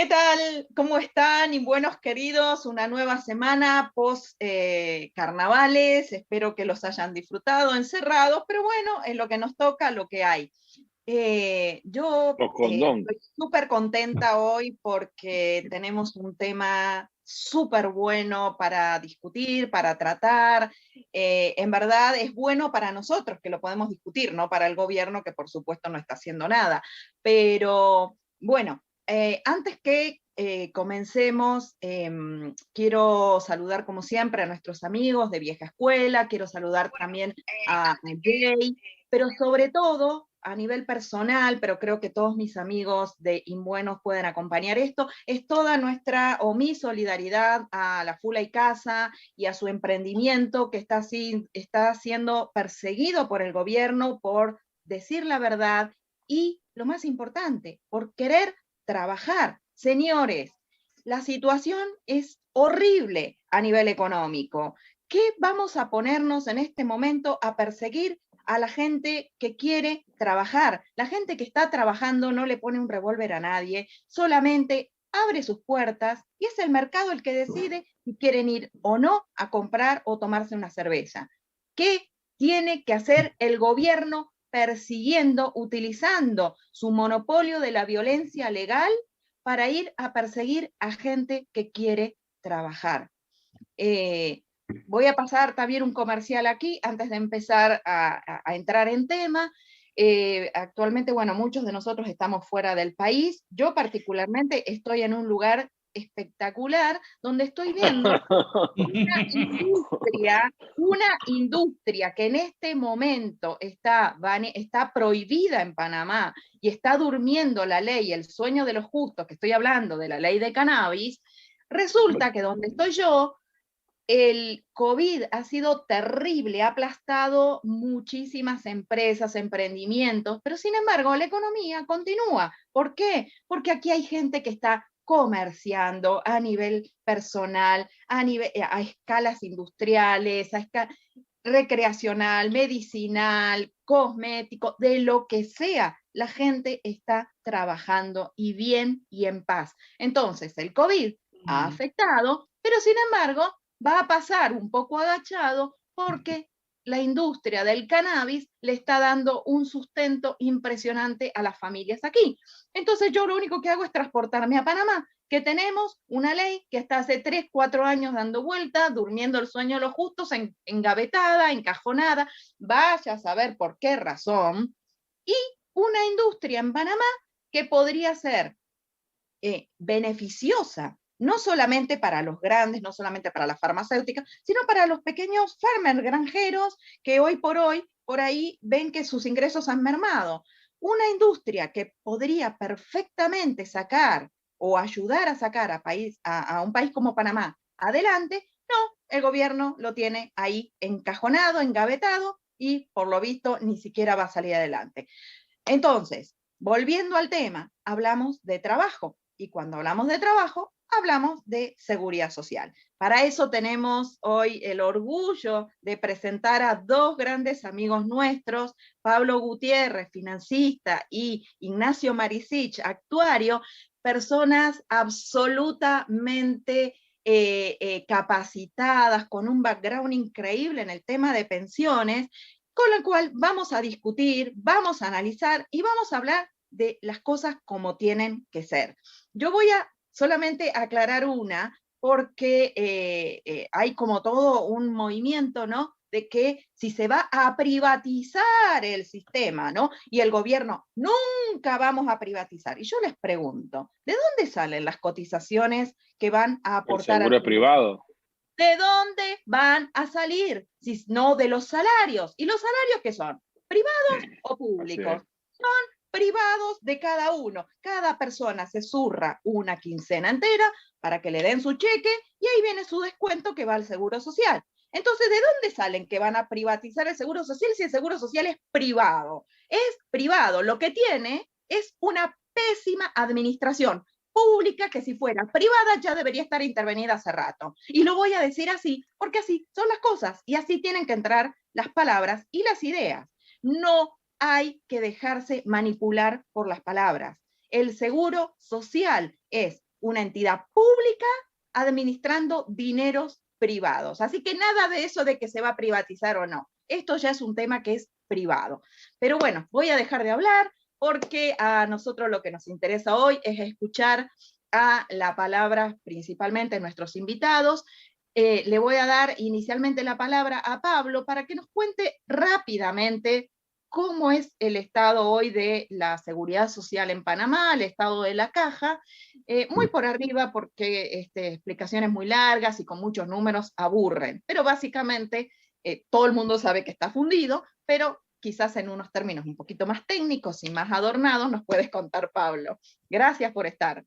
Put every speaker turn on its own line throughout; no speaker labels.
¿Qué tal? ¿Cómo están? Y buenos queridos, una nueva semana post carnavales. Espero que los hayan disfrutado encerrados, pero bueno, es lo que nos toca, lo que hay. Yo
Los condón.
estoy súper contenta hoy porque tenemos un tema súper bueno para discutir, para tratar. En verdad es bueno para nosotros que lo podemos discutir, no para el gobierno que por supuesto no está haciendo nada. Pero bueno, antes que comencemos, quiero saludar como siempre a nuestros amigos de vieja escuela, quiero saludar también a Jay, pero sobre todo a nivel personal, pero creo que todos mis amigos de Imbuenos pueden acompañar esto, es toda nuestra o mi solidaridad a la Fula y Casa y a su emprendimiento que está siendo perseguido por el gobierno por decir la verdad y, lo más importante, por querer trabajar. Señores, la situación es horrible a nivel económico. ¿Qué vamos a ponernos en este momento a perseguir a la gente que quiere trabajar? La gente que está trabajando no le pone un revólver a nadie, solamente abre sus puertas y es el mercado el que decide si quieren ir o no a comprar o tomarse una cerveza. ¿Qué tiene que hacer el gobierno persiguiendo, utilizando su monopolio de la violencia legal para ir a perseguir a gente que quiere trabajar? Voy a pasar también un comercial aquí antes de empezar a entrar en tema. Actualmente, bueno, muchos de nosotros estamos fuera del país. Yo particularmente estoy en un lugar espectacular donde estoy viendo una industria que en este momento está prohibida en Panamá y está durmiendo la ley, el sueño de los justos, que estoy hablando de la ley de cannabis. Resulta que donde estoy yo, el COVID ha sido terrible, ha aplastado muchísimas empresas, emprendimientos, pero sin embargo la economía continúa. ¿Por qué? Porque aquí hay gente que está comerciando a nivel personal, a escalas industriales, recreacional, medicinal, cosmético, de lo que sea. La gente está trabajando y bien y en paz. Entonces, el COVID ha afectado, pero sin embargo, va a pasar un poco agachado porque la industria del cannabis le está dando un sustento impresionante a las familias aquí. Entonces yo lo único que hago es transportarme a Panamá, que tenemos una ley que está hace 3, 4 años dando vuelta, durmiendo el sueño de los justos, engavetada, encajonada, vaya a saber por qué razón, y una industria en Panamá que podría ser beneficiosa, no solamente para los grandes, no solamente para las farmacéuticas, sino para los pequeños farmers, granjeros, que hoy por ahí ven que sus ingresos han mermado. Una industria que podría perfectamente sacar o ayudar a sacar a un país como Panamá adelante, no, el gobierno lo tiene ahí encajonado, engavetado, y por lo visto ni siquiera va a salir adelante. Entonces, volviendo al tema, hablamos de trabajo, y cuando hablamos de trabajo, hablamos de seguridad social. Para eso tenemos hoy el orgullo de presentar a dos grandes amigos nuestros, Pablo Gutiérrez, financista, y Ignacio Marisich, actuario, personas absolutamente capacitadas, con un background increíble en el tema de pensiones, con la cual vamos a discutir, vamos a analizar y vamos a hablar de las cosas como tienen que ser. Yo voy a solamente aclarar una, porque hay como todo un movimiento, ¿no? De que si se va a privatizar el sistema, ¿no? Y el gobierno, nunca vamos a privatizar. Y yo les pregunto, ¿de dónde salen las cotizaciones que van a
El
aportar al
seguro
gobierno?
privado.
¿De dónde van a salir? Si no de los salarios. ¿Y los salarios qué son? ¿Privados o
Así
públicos?
es.
Son privados de cada uno. Cada persona se zurra una quincena entera para que le den su cheque y ahí viene su descuento que va al Seguro Social. Entonces, ¿de dónde salen que van a privatizar el Seguro Social si el Seguro Social es privado? Es privado. Lo que tiene es una pésima administración pública, que si fuera privada ya debería estar intervenida hace rato. Y lo voy a decir así, porque así son las cosas y así tienen que entrar las palabras y las ideas. No hay que dejarse manipular por las palabras. El seguro social es una entidad pública administrando dineros privados. Así que nada de eso de que se va a privatizar o no. Esto ya es un tema que es privado. Pero bueno, voy a dejar de hablar porque a nosotros lo que nos interesa hoy es escuchar a la palabra principalmente nuestros invitados. Le voy a dar inicialmente la palabra a Pablo para que nos cuente rápidamente cómo es el estado hoy de la seguridad social en Panamá, el estado de la caja, muy por arriba porque explicaciones muy largas y con muchos números aburren, pero básicamente todo el mundo sabe que está fundido, pero quizás en unos términos un poquito más técnicos y más adornados nos puedes contar, Pablo. Gracias por estar.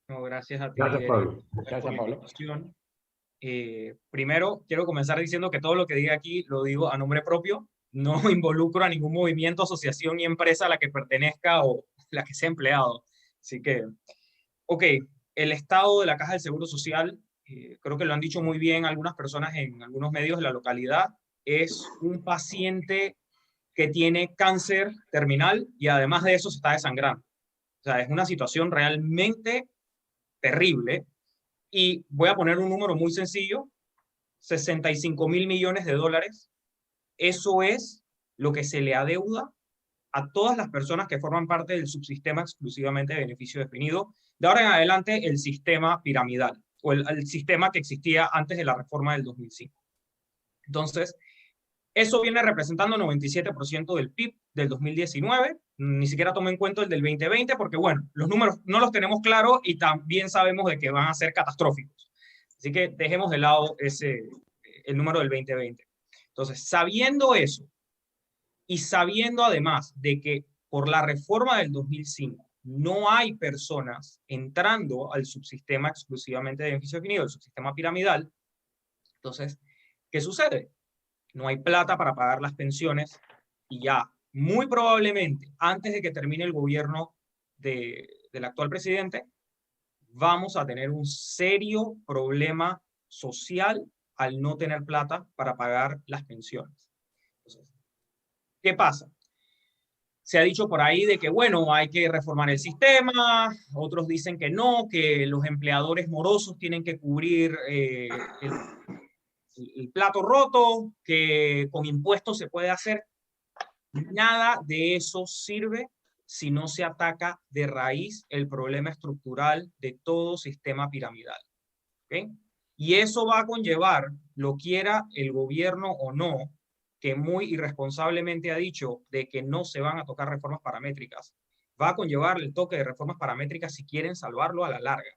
No, gracias a ti.
Gracias, Pablo.
Gracias, Pablo. Primero, quiero comenzar diciendo que todo lo que diga aquí lo digo a nombre propio. No involucro a ningún movimiento, asociación ni empresa a la que pertenezca o la que sea empleado. Así que, ok, el estado de la Caja del Seguro Social, creo que lo han dicho muy bien algunas personas en algunos medios de la localidad, es un paciente que tiene cáncer terminal y además de eso se está desangrando. O sea, es una situación realmente terrible. Y voy a poner un número muy sencillo, 65.000 millones de dólares. Eso es lo que se le adeuda a todas las personas que forman parte del subsistema exclusivamente de beneficio definido. De ahora en adelante, el sistema piramidal, o el sistema que existía antes de la reforma del 2005. Entonces, eso viene representando 97% del PIB del 2019. Ni siquiera tomo en cuenta el del 2020 porque, bueno, los números no los tenemos claros y también sabemos de que van a ser catastróficos. Así que dejemos de lado el número del 2020. Entonces, sabiendo eso y sabiendo además de que por la reforma del 2005 no hay personas entrando al subsistema exclusivamente de beneficio definido, el subsistema piramidal, entonces, ¿qué sucede? No hay plata para pagar las pensiones y ya, muy probablemente, antes de que termine el gobierno del actual presidente, vamos a tener un serio problema social al no tener plata para pagar las pensiones. Entonces, ¿qué pasa? Se ha dicho por ahí de que, bueno, hay que reformar el sistema, otros dicen que no, que los empleadores morosos tienen que cubrir el plato roto, que con impuestos se puede hacer. Nada de eso sirve si no se ataca de raíz el problema estructural de todo sistema piramidal. ¿Okay? Y eso va a conllevar, lo quiera el gobierno o no, que muy irresponsablemente ha dicho de que no se van a tocar reformas paramétricas, va a conllevar el toque de reformas paramétricas si quieren salvarlo a la larga.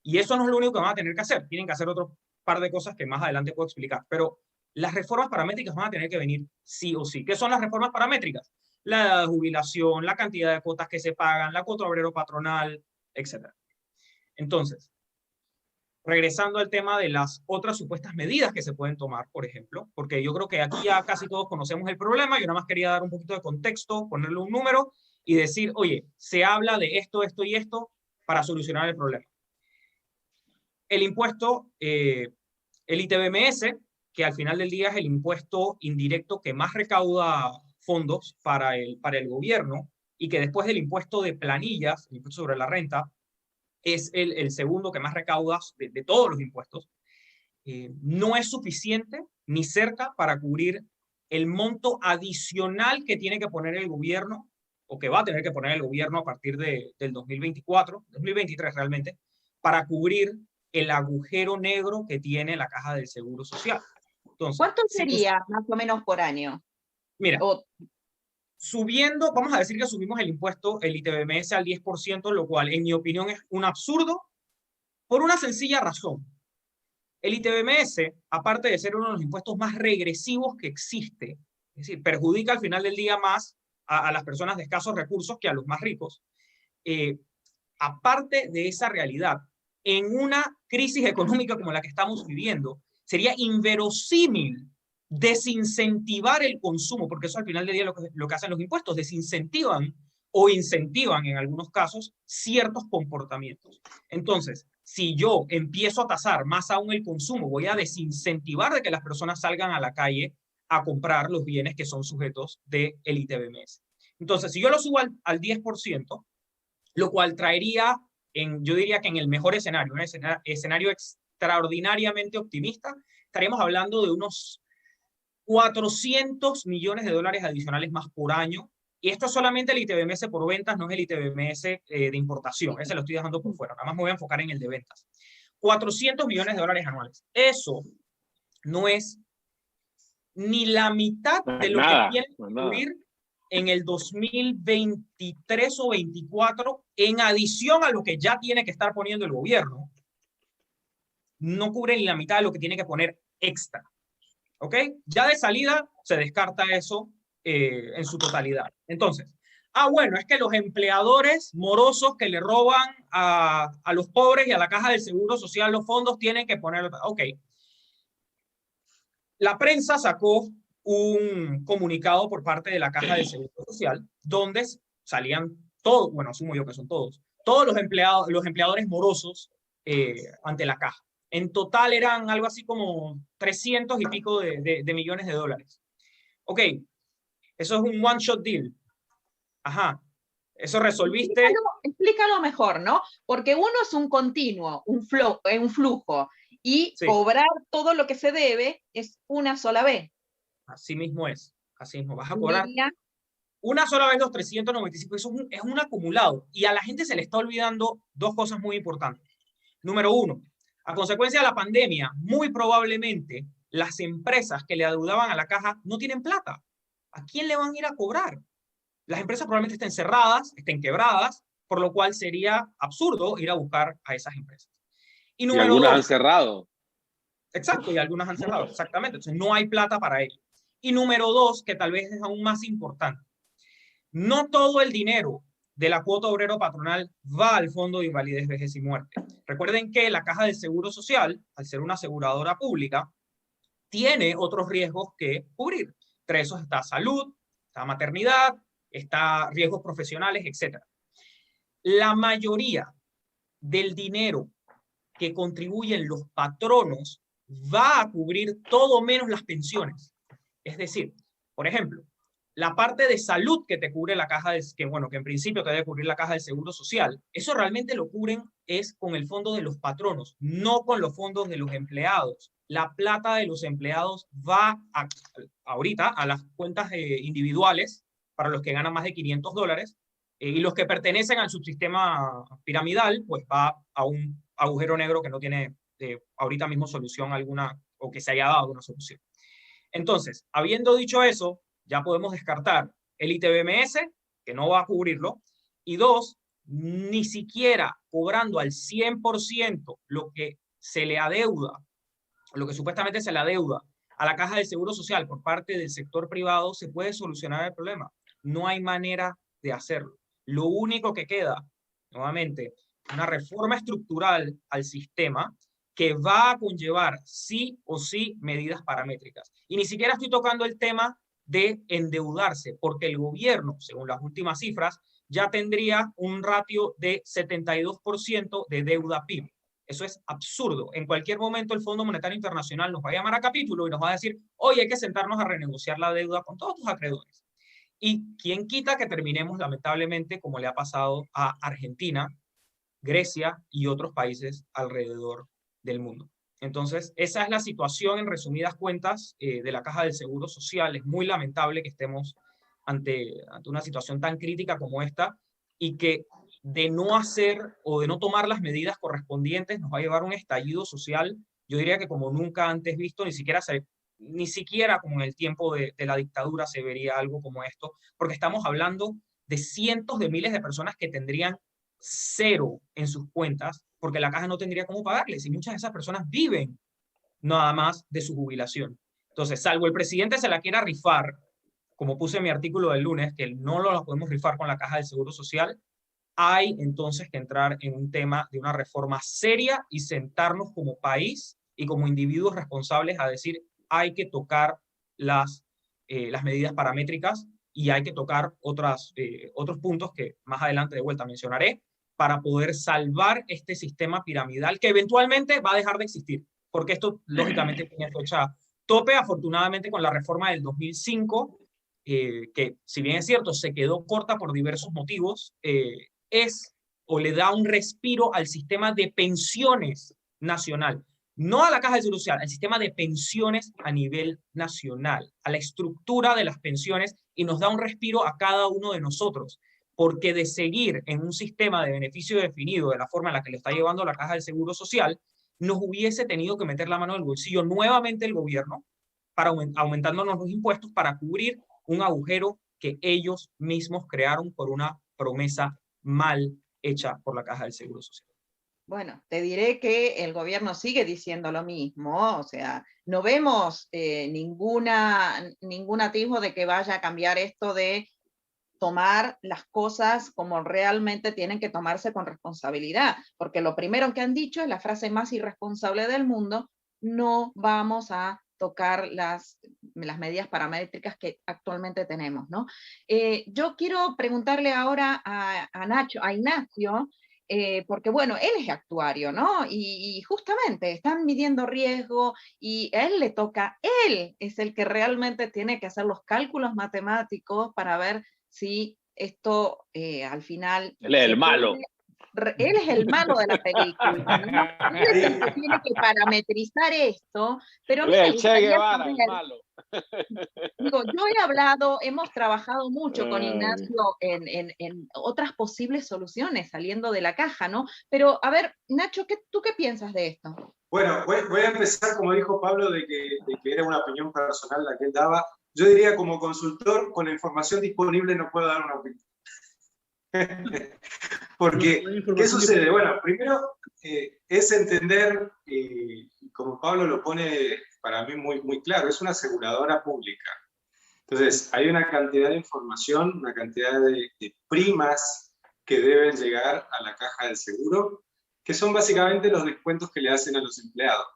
Y eso no es lo único que van a tener que hacer, tienen que hacer otro par de cosas que más adelante puedo explicar, pero las reformas paramétricas van a tener que venir sí o sí. ¿Qué son las reformas paramétricas? La edad de jubilación, la cantidad de cuotas que se pagan, la cuota obrero patronal, etc. Entonces, regresando al tema de las otras supuestas medidas que se pueden tomar, por ejemplo, porque yo creo que aquí ya casi todos conocemos el problema, yo nada más quería dar un poquito de contexto, ponerle un número y decir, oye, se habla de esto, esto y esto para solucionar el problema. El impuesto, el ITBMS, que al final del día es el impuesto indirecto que más recauda fondos para el gobierno y que después del impuesto de planillas, el impuesto sobre la renta, es el segundo que más recauda de todos los impuestos, no es suficiente ni cerca para cubrir el monto adicional que tiene que poner el gobierno o que va a tener que poner el gobierno a partir del 2024, 2023 realmente, para cubrir el agujero negro que tiene la Caja del Seguro Social. Entonces,
¿cuánto sería más o menos por año?
Mira, subiendo, vamos a decir que subimos el impuesto, el ITBMS al 10%, lo cual en mi opinión es un absurdo por una sencilla razón. El ITBMS, aparte de ser uno de los impuestos más regresivos que existe, es decir, perjudica al final del día más a las personas de escasos recursos que a los más ricos, aparte de esa realidad, en una crisis económica como la que estamos viviendo, sería inverosímil desincentivar el consumo, porque eso al final del día lo que hacen los impuestos, desincentivan o incentivan en algunos casos ciertos comportamientos. Entonces, si yo empiezo a tasar más aún el consumo, voy a desincentivar de que las personas salgan a la calle a comprar los bienes que son sujetos del ITBMS. Entonces, si yo lo subo al 10%, lo cual traería yo diría que en el mejor escenario, un escenario extraordinariamente optimista, estaríamos hablando de unos 400 millones de dólares adicionales más por año. Y esto es solamente el ITBMS por ventas, no es el ITBMS de importación. Ese lo estoy dejando por fuera. Nada más me voy a enfocar en el de ventas. 400 millones de dólares anuales. Eso no es ni la mitad de lo que tiene que cubrir en el 2023 o 24, en adición a lo que ya tiene que estar poniendo el gobierno. No cubre ni la mitad de lo que tiene que poner extra. ¿Ok? Ya de salida se descarta eso en su totalidad. Entonces, bueno, es que los empleadores morosos que le roban a los pobres y a la caja del Seguro Social los fondos tienen que poner... Ok. La prensa sacó un comunicado por parte de la caja del Seguro Social donde salían todos, bueno, asumo yo que son todos los empleadores morosos ante la caja. En total eran algo así como 300 y pico de millones de dólares. Ok, eso es un one-shot deal. Ajá, eso resolviste.
Explícalo mejor, ¿no? Porque uno es un continuo, un flujo, y sí, cobrar todo lo que se debe es una sola vez.
Así mismo es, así mismo. Vas a cobrar una sola vez los 395, eso es un acumulado. Y a la gente se le está olvidando dos cosas muy importantes. Número uno, a consecuencia de la pandemia, muy probablemente las empresas que le adeudaban a la caja no tienen plata. ¿A quién le van a ir a cobrar? Las empresas probablemente estén cerradas, estén quebradas, por lo cual sería absurdo ir a buscar a esas empresas.
Y algunas han cerrado.
Exacto, y algunas han cerrado, exactamente. Entonces no hay plata para ello. Y número dos, que tal vez es aún más importante, no todo el dinero de la cuota obrero patronal va al Fondo de Invalidez, Vejez y Muerte. Recuerden que la Caja del Seguro Social, al ser una aseguradora pública, tiene otros riesgos que cubrir. Entre esos está salud, está maternidad, está riesgos profesionales, etc. La mayoría del dinero que contribuyen los patronos va a cubrir todo menos las pensiones. Es decir, por ejemplo, la parte de salud que te cubre la caja, que en principio te debe cubrir la caja del Seguro Social, eso realmente lo cubren es con el fondo de los patronos, no con los fondos de los empleados. La plata de los empleados va ahorita a las cuentas individuales para los que ganan más de $500 y los que pertenecen al subsistema piramidal, pues va a un agujero negro que no tiene ahorita mismo solución alguna o que se haya dado una solución. Entonces, habiendo dicho eso, ya podemos descartar el ITBMS, que no va a cubrirlo, y dos, ni siquiera cobrando al 100% lo que se le adeuda, lo que supuestamente se le adeuda a la Caja del Seguro Social por parte del sector privado, se puede solucionar el problema. No hay manera de hacerlo. Lo único que queda, nuevamente, una reforma estructural al sistema que va a conllevar sí o sí medidas paramétricas. Y ni siquiera estoy tocando el tema de endeudarse, porque el gobierno, según las últimas cifras, ya tendría un ratio de 72% de deuda PIB. Eso es absurdo. En cualquier momento el Fondo Monetario Internacional nos va a llamar a capítulo y nos va a decir, oye, hay que sentarnos a renegociar la deuda con todos tus acreedores. Y quién quita que terminemos lamentablemente como le ha pasado a Argentina, Grecia y otros países alrededor del mundo. Entonces, esa es la situación en resumidas cuentas de la Caja del Seguro Social. Es muy lamentable que estemos ante una situación tan crítica como esta y que de no hacer o de no tomar las medidas correspondientes nos va a llevar a un estallido social, yo diría que como nunca antes visto, ni siquiera como en el tiempo de la dictadura se vería algo como esto, porque estamos hablando de cientos de miles de personas que tendrían cero en sus cuentas porque la caja no tendría cómo pagarles y muchas de esas personas viven nada más de su jubilación. Entonces, salvo el presidente se la quiera rifar, como puse en mi artículo del lunes, que no lo podemos rifar con la Caja del Seguro Social, hay entonces que entrar en un tema de una reforma seria y sentarnos como país y como individuos responsables a decir hay que tocar las medidas paramétricas y hay que tocar otros puntos que más adelante de vuelta mencionaré para poder salvar este sistema piramidal que eventualmente va a dejar de existir, porque esto lógicamente tiene fecha tope, afortunadamente con la reforma del 2005, que si bien es cierto se quedó corta por diversos motivos, es o le da un respiro al sistema de pensiones nacional. No a la Caja del Seguro Social, al sistema de pensiones a nivel nacional, a la estructura de las pensiones, y nos da un respiro a cada uno de nosotros, porque de seguir en un sistema de beneficio definido de la forma en la que le está llevando la Caja del Seguro Social, nos hubiese tenido que meter la mano en el bolsillo nuevamente el gobierno para aumentándonos los impuestos para cubrir un agujero que ellos mismos crearon por una promesa mal hecha por la Caja del Seguro Social.
Bueno, te diré que el gobierno sigue diciendo lo mismo, o sea, no vemos ningún atisbo de que vaya a cambiar esto de tomar las cosas como realmente tienen que tomarse con responsabilidad, porque lo primero que han dicho es la frase más irresponsable del mundo: no vamos a tocar las medidas paramétricas que actualmente tenemos, ¿no? Yo quiero preguntarle ahora a Ignacio, porque bueno, él es actuario, ¿no? Y justamente están midiendo riesgo y a él le toca, él es el que realmente tiene que hacer los cálculos matemáticos para ver si esto al final...
Él es el malo.
Él es el malo de la película, ¿no? Él es el que tiene que parametrizar esto, pero a mí me gustaría saber, el malo. Digo, yo he hablado, hemos trabajado mucho con Ignacio en otras posibles soluciones saliendo de la caja, ¿no? Pero, a ver, Nacho, ¿tú qué piensas de esto?
Bueno, voy a empezar, como dijo Pablo, de que era una opinión personal la que él daba. Yo diría, como consultor, con la información disponible no puedo dar una opinión. Porque, ¿qué sucede? Bueno, primero es entender, como Pablo lo pone para mí muy claro, es una aseguradora pública. Entonces, hay una cantidad de información, una cantidad de primas que deben llegar a la caja del seguro, que son básicamente los descuentos que le hacen a los empleados.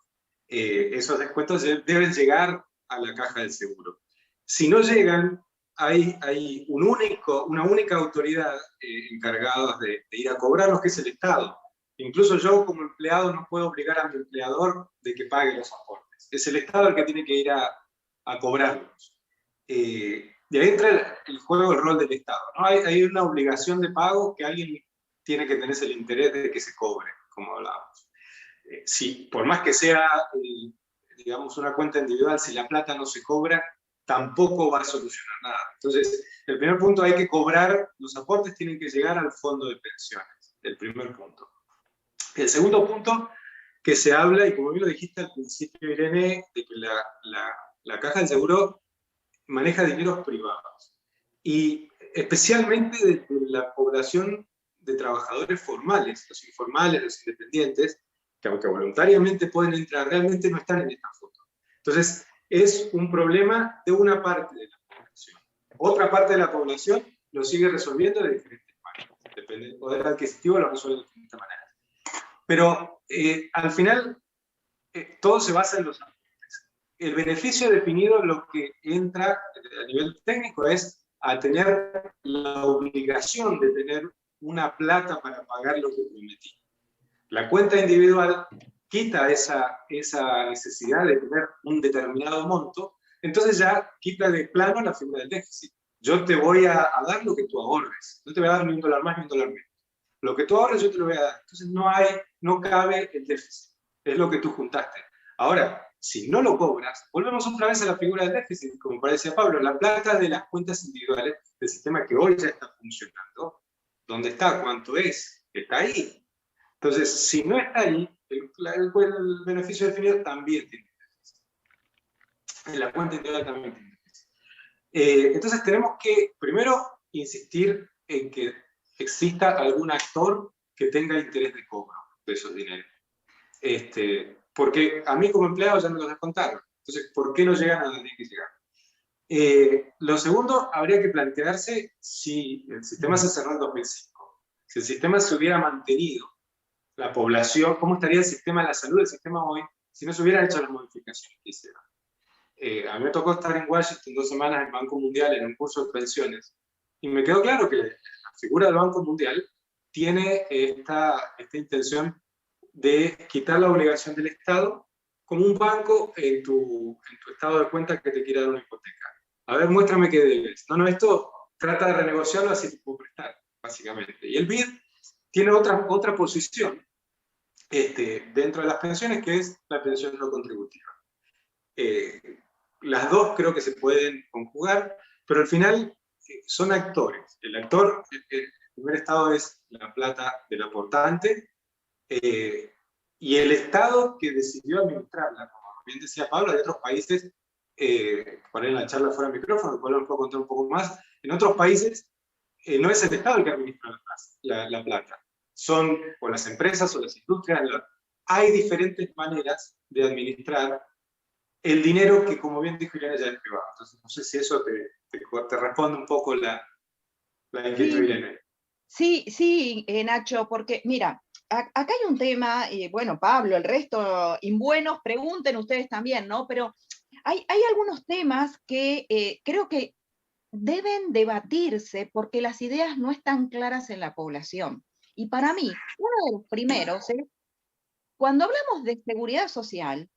Esos descuentos deben llegar a la caja del seguro. Si no llegan, hay una única autoridad encargada de ir a cobrarlos, que es el Estado. Incluso yo, como empleado, no puedo obligar a mi empleador de que pague los aportes. Es el Estado el que tiene que ir a cobrarlos. Y ahí entra el juego, el rol del Estado, ¿no? Hay una obligación de pago que alguien tiene que tener el interés de que se cobre, como hablábamos. Si, por más que sea, digamos, una cuenta individual, si la plata no se cobra, tampoco va a solucionar nada. Entonces, el primer punto, hay que cobrar, los aportes tienen que llegar al fondo de pensiones, el primer punto. El segundo punto, que se habla, y como bien lo dijiste al principio, Irene, de que la Caja del Seguro maneja dineros privados, y especialmente de la población de trabajadores formales, los informales, los independientes, que aunque voluntariamente pueden entrar, realmente no están en esta foto. Entonces, es un problema de una parte de la población. Otra parte de la población lo sigue resolviendo de diferentes maneras. Depende del poder adquisitivo, lo resuelve de diferentes maneras. Pero al final, todo se basa en los aportes. El beneficio definido, lo que entra a nivel técnico, es a tener la obligación de tener una plata para pagar lo que prometí. La cuenta individual quita esa necesidad de tener un determinado monto, entonces ya quita de plano la figura del déficit. Yo te voy a dar lo que tú ahorres, no te voy a dar ni un dólar más ni un dólar menos. Lo que tú ahorres yo te lo voy a dar. Entonces no cabe el déficit, es lo que tú juntaste. Ahora, si no lo cobras, volvemos otra vez a la figura del déficit, como decía Pablo, la plata de las cuentas individuales del sistema que hoy ya está funcionando. ¿Dónde está? ¿Cuánto es? Está ahí. Entonces, si no está ahí, el beneficio definido también tiene déficit. La cuenta individual también tiene déficit. Entonces, tenemos que, primero, insistir en que exista algún actor que tenga interés de cobro de esos dineros. Porque a mí como empleado ya me los descontaron. Entonces, ¿por qué no llegan a donde tienen que llegar? Lo segundo, habría que plantearse si el sistema se cerró en 2005. Si el sistema se hubiera mantenido, la población, ¿cómo estaría el sistema de la salud, el sistema hoy, si no se hubieran hecho las modificaciones que hicieron? A mí me tocó estar en Washington 2 semanas en Banco Mundial en un curso de pensiones, y me quedó claro que la figura del Banco Mundial tiene esta intención de quitar la obligación del Estado como un banco en tu estado de cuenta que te quiera dar una hipoteca. A ver, muéstrame qué debes. No, esto trata de renegociarlo así te puedo prestar, básicamente. Y el BID tiene otra posición dentro de las pensiones, que es la pensión no contributiva. Las dos creo que se pueden conjugar, pero al final son actores. El actor, el primer estado es la plata del aportante, y el Estado que decidió administrarla. Como bien decía Pablo, hay otros países, por ahí en la charla fuera de micrófono, Pablo nos puede contar un poco más, en otros países no es el Estado el que administra la plata, son o las empresas o las industrias. Hay diferentes maneras de administrar el dinero que, como bien dijo Irene, ya es privado. Entonces, no sé si eso te responde un poco la inquietud de Irene.
Sí, Nacho, porque mira, acá hay un tema, bueno, Pablo, el resto, imbuenos, pregunten ustedes también, ¿no? Pero hay algunos temas que creo que deben debatirse porque las ideas no están claras en la población. Y para mí, uno de los primeros es, cuando hablamos de seguridad social,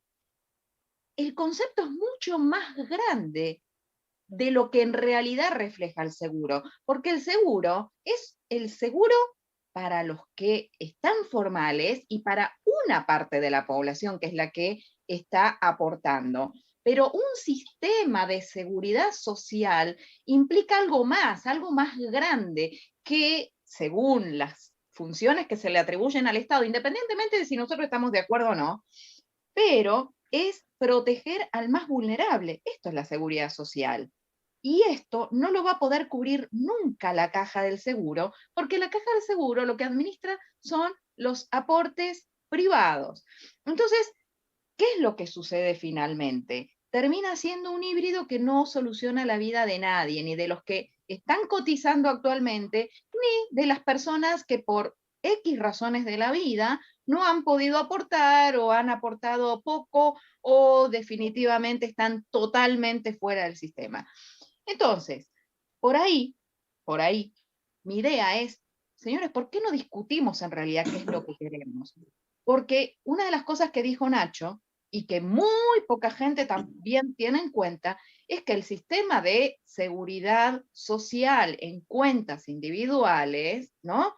el concepto es mucho más grande de lo que en realidad refleja el seguro, porque el seguro es el seguro para los que están formales y para una parte de la población, que es la que está aportando. Pero un sistema de seguridad social implica algo más grande, que según las funciones que se le atribuyen al Estado, independientemente de si nosotros estamos de acuerdo o no, pero es proteger al más vulnerable. Esto es la seguridad social. Y esto no lo va a poder cubrir nunca la caja del seguro, porque la caja del seguro lo que administra son los aportes privados. Entonces, ¿qué es lo que sucede finalmente? Termina siendo un híbrido que no soluciona la vida de nadie, ni de los que están cotizando actualmente, ni de las personas que por X razones de la vida no han podido aportar o han aportado poco o definitivamente están totalmente fuera del sistema. Entonces, por ahí, mi idea es, señores, ¿por qué no discutimos en realidad qué es lo que queremos? Porque una de las cosas que dijo Nacho, y que muy poca gente también tiene en cuenta, es que el sistema de seguridad social en cuentas individuales, ¿no?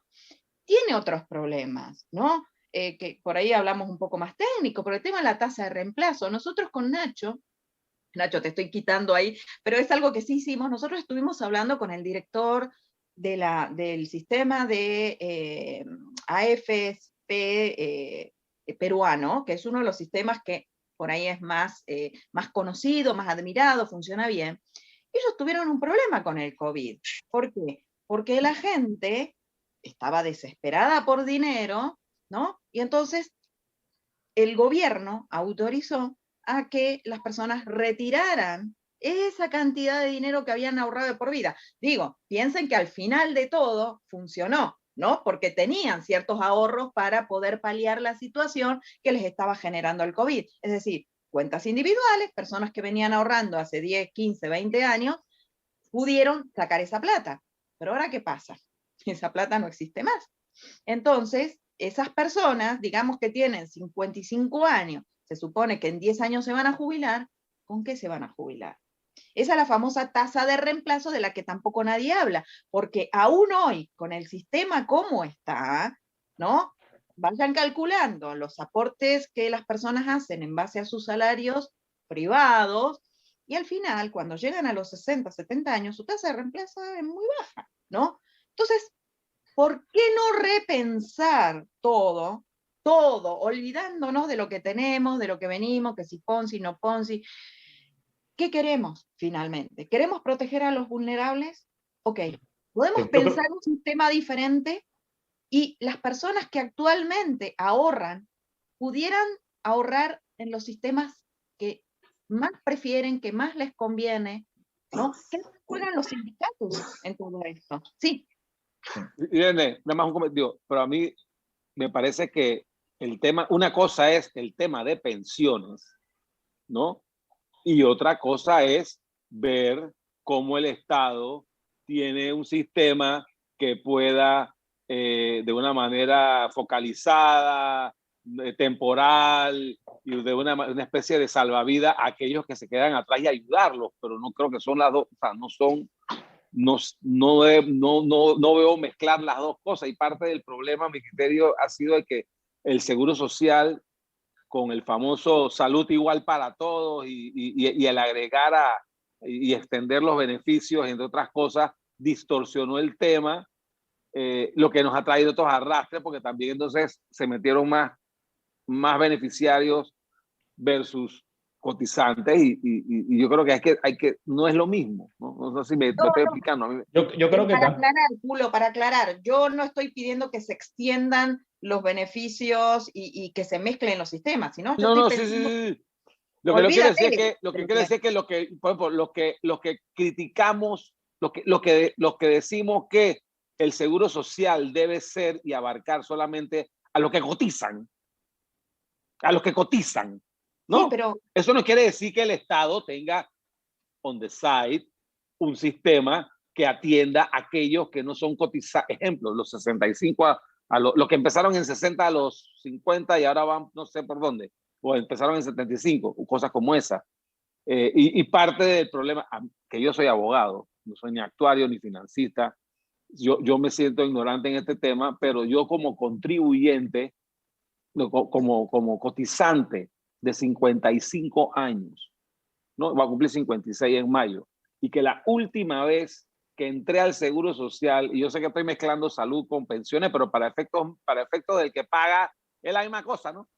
Tiene otros problemas, ¿no? Que por ahí hablamos un poco más técnico, pero el tema de la tasa de reemplazo. Nosotros con Nacho, te estoy quitando ahí, pero es algo que sí hicimos. Nosotros estuvimos hablando con el director del sistema de AFP peruano, que es uno de los sistemas que por ahí es más conocido, más admirado, funciona bien. Ellos tuvieron un problema con el COVID. ¿Por qué? Porque la gente estaba desesperada por dinero, ¿no? Y entonces el gobierno autorizó a que las personas retiraran esa cantidad de dinero que habían ahorrado de por vida. Digo, piensen que al final de todo funcionó, ¿no? Porque tenían ciertos ahorros para poder paliar la situación que les estaba generando el COVID. Es decir, cuentas individuales, personas que venían ahorrando hace 10, 15, 20 años, pudieron sacar esa plata. Pero ahora, ¿qué pasa? Esa plata no existe más. Entonces, esas personas, digamos que tienen 55 años, se supone que en 10 años se van a jubilar, ¿con qué se van a jubilar? Esa es la famosa tasa de reemplazo de la que tampoco nadie habla, porque aún hoy, con el sistema como está, ¿no? Vayan calculando los aportes que las personas hacen en base a sus salarios privados, y al final, cuando llegan a los 60, 70 años, su tasa de reemplazo es muy baja, ¿no? Entonces, ¿por qué no repensar todo, olvidándonos de lo que tenemos, de lo que venimos, que si Ponzi, no Ponzi? ¿Qué queremos finalmente? ¿Queremos proteger a los vulnerables? Ok, podemos pensar un sistema diferente y las personas que actualmente ahorran pudieran ahorrar en los sistemas que más prefieren, que más les conviene, ¿no? ¿Qué juegan los sindicatos en todo esto? Sí.
Irene, nada más un comentario, pero a mí me parece que el tema, una cosa es el tema de pensiones, ¿no? Y otra cosa es ver cómo el Estado tiene un sistema que pueda, de una manera focalizada, temporal, y de una especie de salvavidas a aquellos que se quedan atrás y ayudarlos, pero no creo que son las dos, o sea, no veo mezclar las dos cosas, y parte del problema, mi criterio, ha sido de que el seguro social, con el famoso salud igual para todos y el agregar y extender los beneficios, entre otras cosas, distorsionó el tema, lo que nos ha traído estos arrastres, porque también entonces se metieron más beneficiarios versus cotizantes, y yo creo que no es lo mismo, ¿no? No sé si me estoy explicando.
Yo creo que...
Para aclarar, Julio, para aclarar, yo no estoy pidiendo que se extiendan los beneficios y que se mezclen los sistemas, sino
sí. Lo que quiero decir es que, por ejemplo, los que criticamos, los que decimos que el seguro social debe ser y abarcar solamente a los que cotizan, ¿no?
Sí, pero
eso no quiere decir que el Estado tenga on the side un sistema que atienda a aquellos que no son cotizados. Ejemplo, los 65 los que empezaron en 60 a los 50 y ahora van no sé por dónde, o empezaron en 75, o cosas como esa. Y parte del problema, que yo soy abogado, no soy ni actuario ni financista, yo me siento ignorante en este tema, pero yo como contribuyente, como cotizante de 55 años, ¿no? Va a cumplir 56 en mayo, y que la última vez que entré al Seguro Social, y yo sé que estoy mezclando salud con pensiones, pero para efectos del que paga es la misma cosa, ¿no?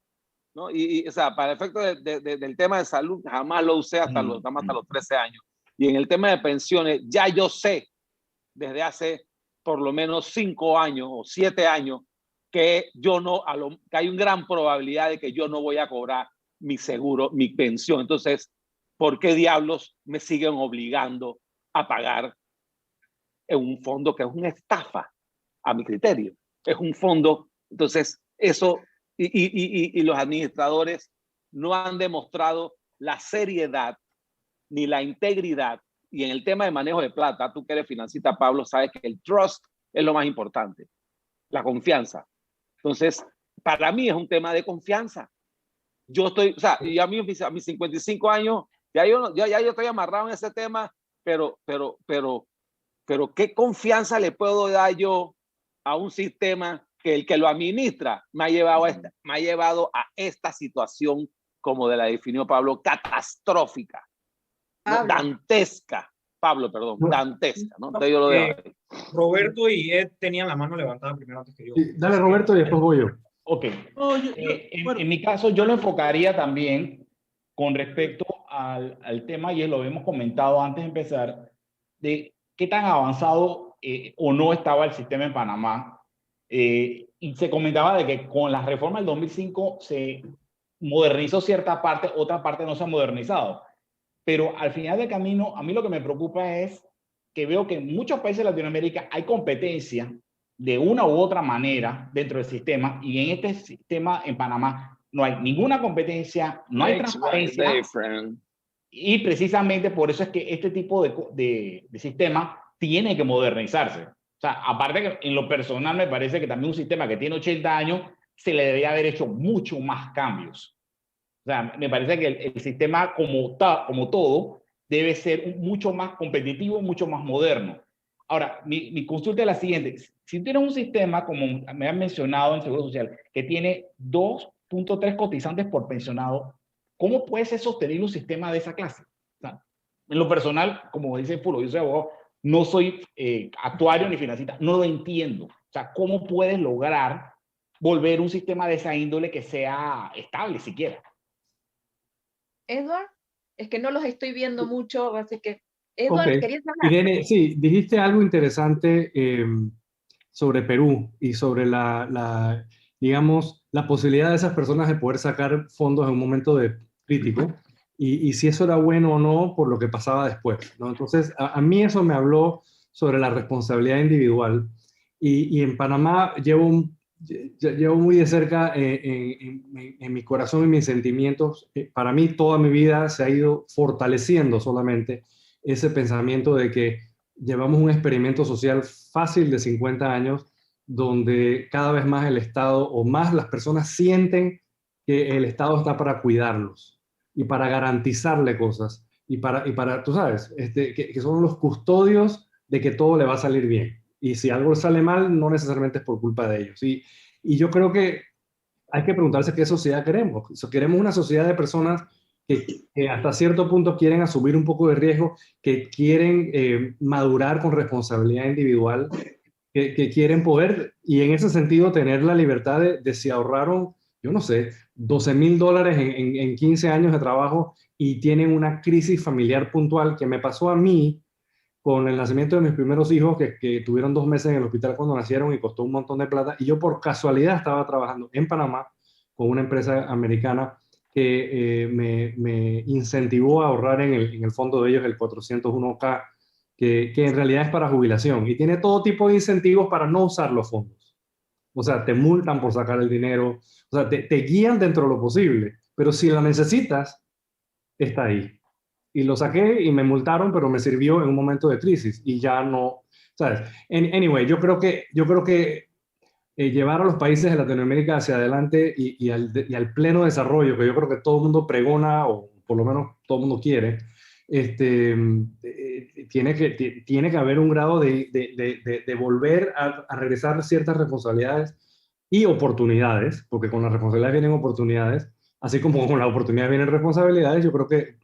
O sea, para efectos del tema de salud jamás lo usé hasta los 13 años. Y en el tema de pensiones ya yo sé desde hace por lo menos 5 años o 7 años que que hay una gran probabilidad de que yo no voy a cobrar mi seguro, mi pensión. Entonces, ¿por qué diablos me siguen obligando a pagar en un fondo que es una estafa, a mi criterio? Es un fondo, entonces eso, y los administradores no han demostrado la seriedad ni la integridad. Y en el tema de manejo de plata, tú que eres financista, Pablo, sabes que el trust es lo más importante, la confianza. Entonces, para mí es un tema de confianza. Yo estoy, o sea, y a mis 55 años, ya yo estoy amarrado en ese tema, pero ¿qué confianza le puedo dar yo a un sistema que el que lo administra me ha llevado a esta situación, como la definió Pablo, catastrófica, ¿no? Dantesca. Pablo, perdón, dantesca, ¿no? Entonces yo lo dejo ahí.
Roberto y Ed tenían la mano levantada primero antes que yo.
Sí, dale, Roberto, y después voy yo. Ok. En mi caso, yo lo enfocaría también con respecto al tema, y lo hemos comentado antes de empezar, de qué tan avanzado o no estaba el sistema en Panamá. Y se comentaba de que con la reforma del 2005 se modernizó cierta parte, otra parte no se ha modernizado. Pero al final del camino, a mí lo que me preocupa es que veo que en muchos países de Latinoamérica hay competencia de una u otra manera dentro del sistema, y en este sistema en Panamá no hay ninguna competencia, no hay transparencia, y precisamente por eso es que este tipo de sistema tiene que modernizarse. O sea, aparte que en lo personal me parece que también un sistema que tiene 80 años se le debería haber hecho mucho más cambios. O sea, me parece que el sistema como todo debe ser mucho más competitivo, mucho más moderno. Ahora, mi consulta es la siguiente. Si tienes un sistema, como me han mencionado en Seguro Social, que tiene 2.3 cotizantes por pensionado, ¿cómo puede ser sostenible un sistema de esa clase? O sea, en lo personal, como dice Fulvio, yo soy abogado, no soy actuario ni financista, no lo entiendo. O sea, ¿cómo puedes lograr volver un sistema de esa índole que sea estable siquiera?
Edward, es que no los estoy viendo mucho, así que, Edward,
Okay.
¿querías hablar?
Irene, sí, dijiste algo interesante sobre Perú y sobre digamos, la posibilidad de esas personas de poder sacar fondos en un momento crítico, y si eso era bueno o no por lo que pasaba después, ¿no? Entonces, a mí eso me habló sobre la responsabilidad individual, y en Panamá llevo muy de cerca en mi corazón y mis sentimientos. Para mí toda mi vida se ha ido fortaleciendo solamente ese pensamiento de que llevamos un experimento social fácil de 50 años, donde cada vez más el Estado o más las personas sienten que el Estado está para cuidarlos y para garantizarle cosas y para tú sabes, que son los custodios de que todo le va a salir bien. Y si algo sale mal, no necesariamente es por culpa de ellos. Y yo creo que hay que preguntarse qué sociedad queremos. ¿Queremos una sociedad de personas que hasta cierto punto quieren asumir un poco de riesgo, que quieren madurar con responsabilidad individual, que quieren poder, y en ese sentido, tener la libertad de si ahorraron, yo no sé, $12,000 en 15 años de trabajo y tienen una crisis familiar puntual que me pasó a mí con el nacimiento de mis primeros hijos, que tuvieron 2 meses en el hospital cuando nacieron y costó un montón de plata. Y yo por casualidad estaba trabajando en Panamá con una empresa americana que me incentivó a ahorrar en el fondo de ellos el 401k, que en realidad es para jubilación. Y tiene todo tipo de incentivos para no usar los fondos. O sea, te multan por sacar el dinero, o sea, te guían dentro de lo posible, pero si lo necesitas, está ahí. Y lo saqué y me multaron, pero me sirvió en un momento de crisis y ya no, ¿sabes? Anyway, yo creo que llevar a los países de Latinoamérica hacia adelante y al pleno desarrollo, que yo creo que todo el mundo pregona, o por lo menos todo el mundo quiere, tiene que haber un grado de volver a regresar ciertas responsabilidades y oportunidades, porque con las responsabilidades vienen oportunidades, así como con las oportunidades vienen responsabilidades. Yo creo que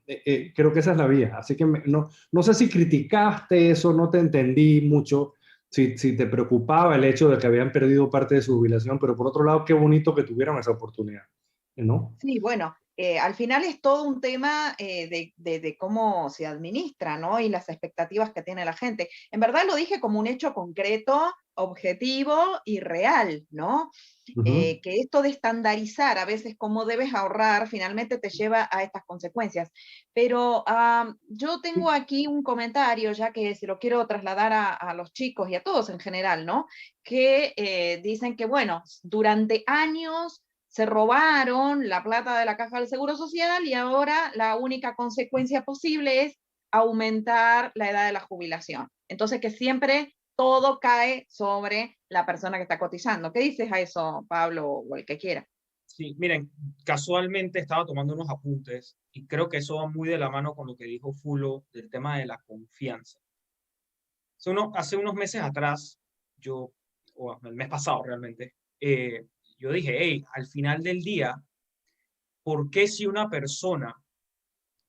esa es la vía. Así que no sé si criticaste eso, no te entendí mucho, si te preocupaba el hecho de que habían perdido parte de su jubilación, pero por otro lado, qué bonito que tuvieron esa oportunidad, ¿no?
Sí, bueno, al final es todo un tema de cómo se administra, ¿no? Y las expectativas que tiene la gente. En verdad lo dije como un hecho concreto, objetivo y real, ¿no? Que esto de estandarizar a veces cómo debes ahorrar finalmente te lleva a estas consecuencias. Pero yo tengo aquí un comentario, ya que se lo quiero trasladar a los chicos y a todos en general, ¿no? Que dicen que, bueno, durante años se robaron la plata de la Caja del Seguro Social y ahora la única consecuencia posible es aumentar la edad de la jubilación. Entonces, que siempre todo cae sobre la persona que está cotizando. ¿Qué dices a eso, Pablo, o el que quiera?
Sí, miren, casualmente estaba tomando unos apuntes y creo que eso va muy de la mano con lo que dijo Fulo del tema de la confianza. Hace unos meses atrás, o el mes pasado realmente, yo dije, hey, al final del día, ¿por qué si una persona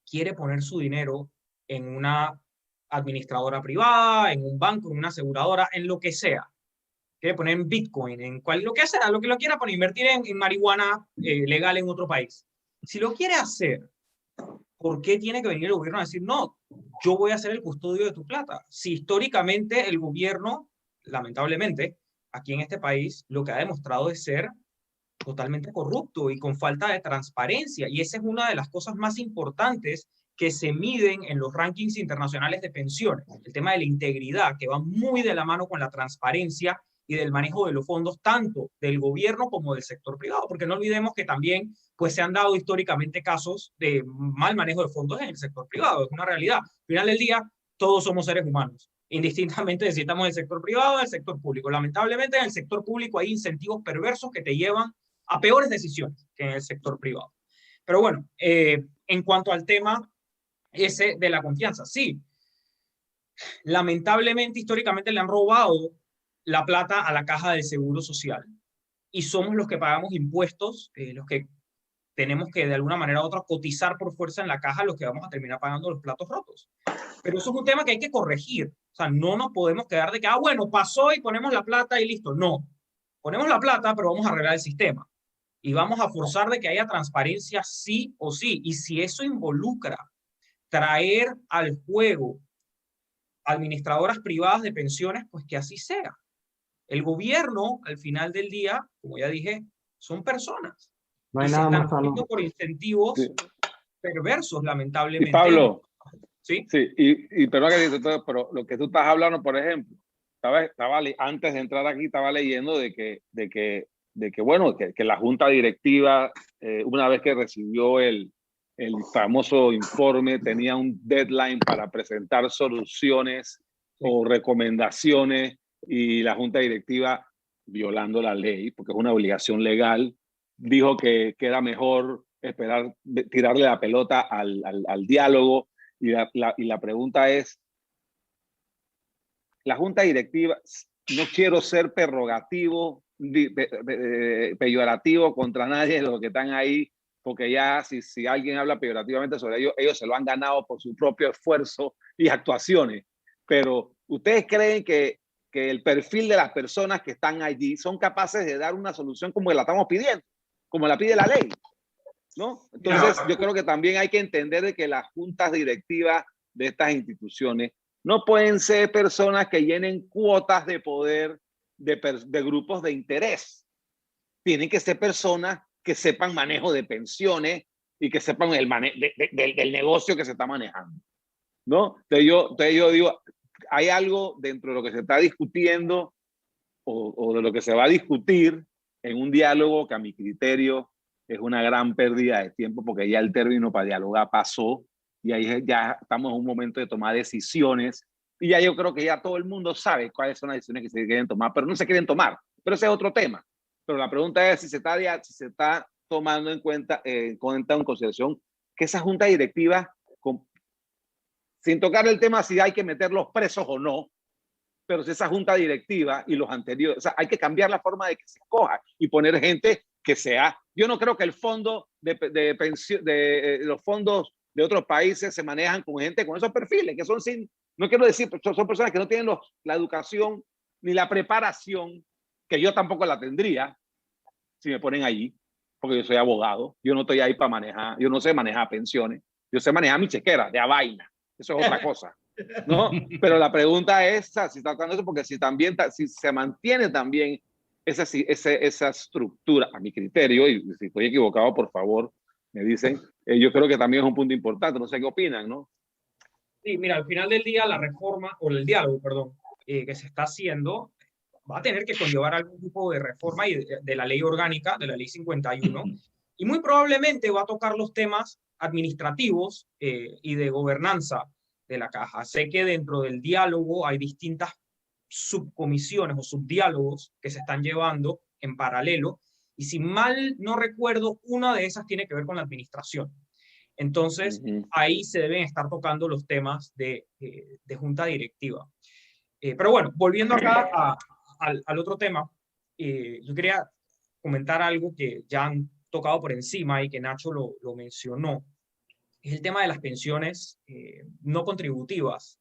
quiere poner su dinero en una administradora privada, en un banco, en una aseguradora, en lo que sea? Quiere poner en Bitcoin, lo que sea, lo que lo quiera poner, invertir en marihuana legal en otro país. Si lo quiere hacer, ¿por qué tiene que venir el gobierno a decir, no, yo voy a ser el custodio de tu plata? Si históricamente el gobierno, lamentablemente, aquí en este país, lo que ha demostrado es ser totalmente corrupto y con falta de transparencia. Y esa es una de las cosas más importantes que se miden en los rankings internacionales de pensiones. El tema de la integridad, que va muy de la mano con la transparencia y del manejo de los fondos, tanto del gobierno como del sector privado, porque no olvidemos que también pues, se han dado históricamente casos de mal manejo de fondos en el sector privado. Es una realidad. Al final del día, todos somos seres humanos, indistintamente de si estamos en el sector privado o en el sector público. Lamentablemente, en el sector público hay incentivos perversos que te llevan a peores decisiones que en el sector privado. Pero bueno, en cuanto al tema ese de la confianza, sí, lamentablemente históricamente le han robado la plata a la Caja del Seguro Social y somos los que pagamos impuestos, los que tenemos que de alguna manera u otra cotizar por fuerza en la caja, los que vamos a terminar pagando los platos rotos. Pero eso es un tema que hay que corregir. O sea, no nos podemos quedar de que, bueno, pasó y ponemos la plata y listo. No, ponemos la plata, pero vamos a arreglar el sistema. Y vamos a forzar de que haya transparencia sí o sí. Y si eso involucra traer al juego administradoras privadas de pensiones, pues que así sea. El gobierno, al final del día, como ya dije, son personas.
No hay
y
nada
se están
más sano.
por incentivos perversos, lamentablemente.
Y Pablo,
sí,
y perdón que dice, pero lo que tú estás hablando, por ejemplo, antes de entrar aquí estaba leyendo de que la junta directiva, una vez que recibió el famoso informe, tenía un deadline para presentar soluciones o recomendaciones, y la junta directiva, violando la ley, porque es una obligación legal, dijo que era mejor esperar, tirarle la pelota al diálogo. Y la pregunta es, la junta directiva, no quiero ser prerrogativo, peyorativo contra nadie de los que están ahí, porque ya si alguien habla peyorativamente sobre ellos se lo han ganado por su propio esfuerzo y actuaciones. Pero ¿ustedes creen que el perfil de las personas que están allí son capaces de dar una solución como la estamos pidiendo, como la pide la ley? ¿No? Entonces, yo creo que también hay que entender de que las juntas directivas de estas instituciones no pueden ser personas que llenen cuotas de poder de grupos de interés. Tienen que ser personas que sepan manejo de pensiones y que sepan del negocio que se está manejando, ¿no? Entonces yo digo, hay algo dentro de lo que se está discutiendo o de lo que se va a discutir en un diálogo que a mi criterio es una gran pérdida de tiempo, porque ya el término para dialogar pasó y ahí ya estamos en un momento de tomar decisiones y ya yo creo que ya todo el mundo sabe cuáles son las decisiones que se quieren tomar, pero no se quieren tomar. Pero ese es otro tema. Pero la pregunta es si se está tomando en cuenta, en consideración que esa junta directiva, sin tocar el tema si hay que meterlos presos o no, pero si esa junta directiva y los anteriores, o sea, hay que cambiar la forma de que se escoja y poner gente que sea. Yo no creo que el fondo de pensión, los fondos de otros países se manejan con gente con esos perfiles, que son sin, no quiero decir, son personas que no tienen la educación ni la preparación, que yo tampoco la tendría si me ponen allí, porque yo soy abogado, yo no estoy ahí para manejar, yo no sé manejar pensiones, yo sé manejar mi chequera de a vaina, eso es otra cosa, ¿no? Pero la pregunta es si está tratando eso, porque si se mantiene también esa estructura, a mi criterio, y si estoy equivocado, por favor, me dicen, yo creo que también es un punto importante, no sé qué opinan, ¿no?
Sí, mira, al final del día la reforma, o el diálogo, perdón, que se está haciendo, va a tener que conllevar algún tipo de reforma de la ley orgánica, de la ley 51, y muy probablemente va a tocar los temas administrativos y de gobernanza de la caja. Sé que dentro del diálogo hay distintas subcomisiones o subdiálogos que se están llevando en paralelo, y si mal no recuerdo, una de esas tiene que ver con la administración. Entonces, ahí se deben estar tocando los temas de junta directiva. Pero bueno, volviendo acá al otro tema, yo quería comentar algo que ya han tocado por encima y que Nacho lo mencionó. Es el tema de las pensiones no contributivas.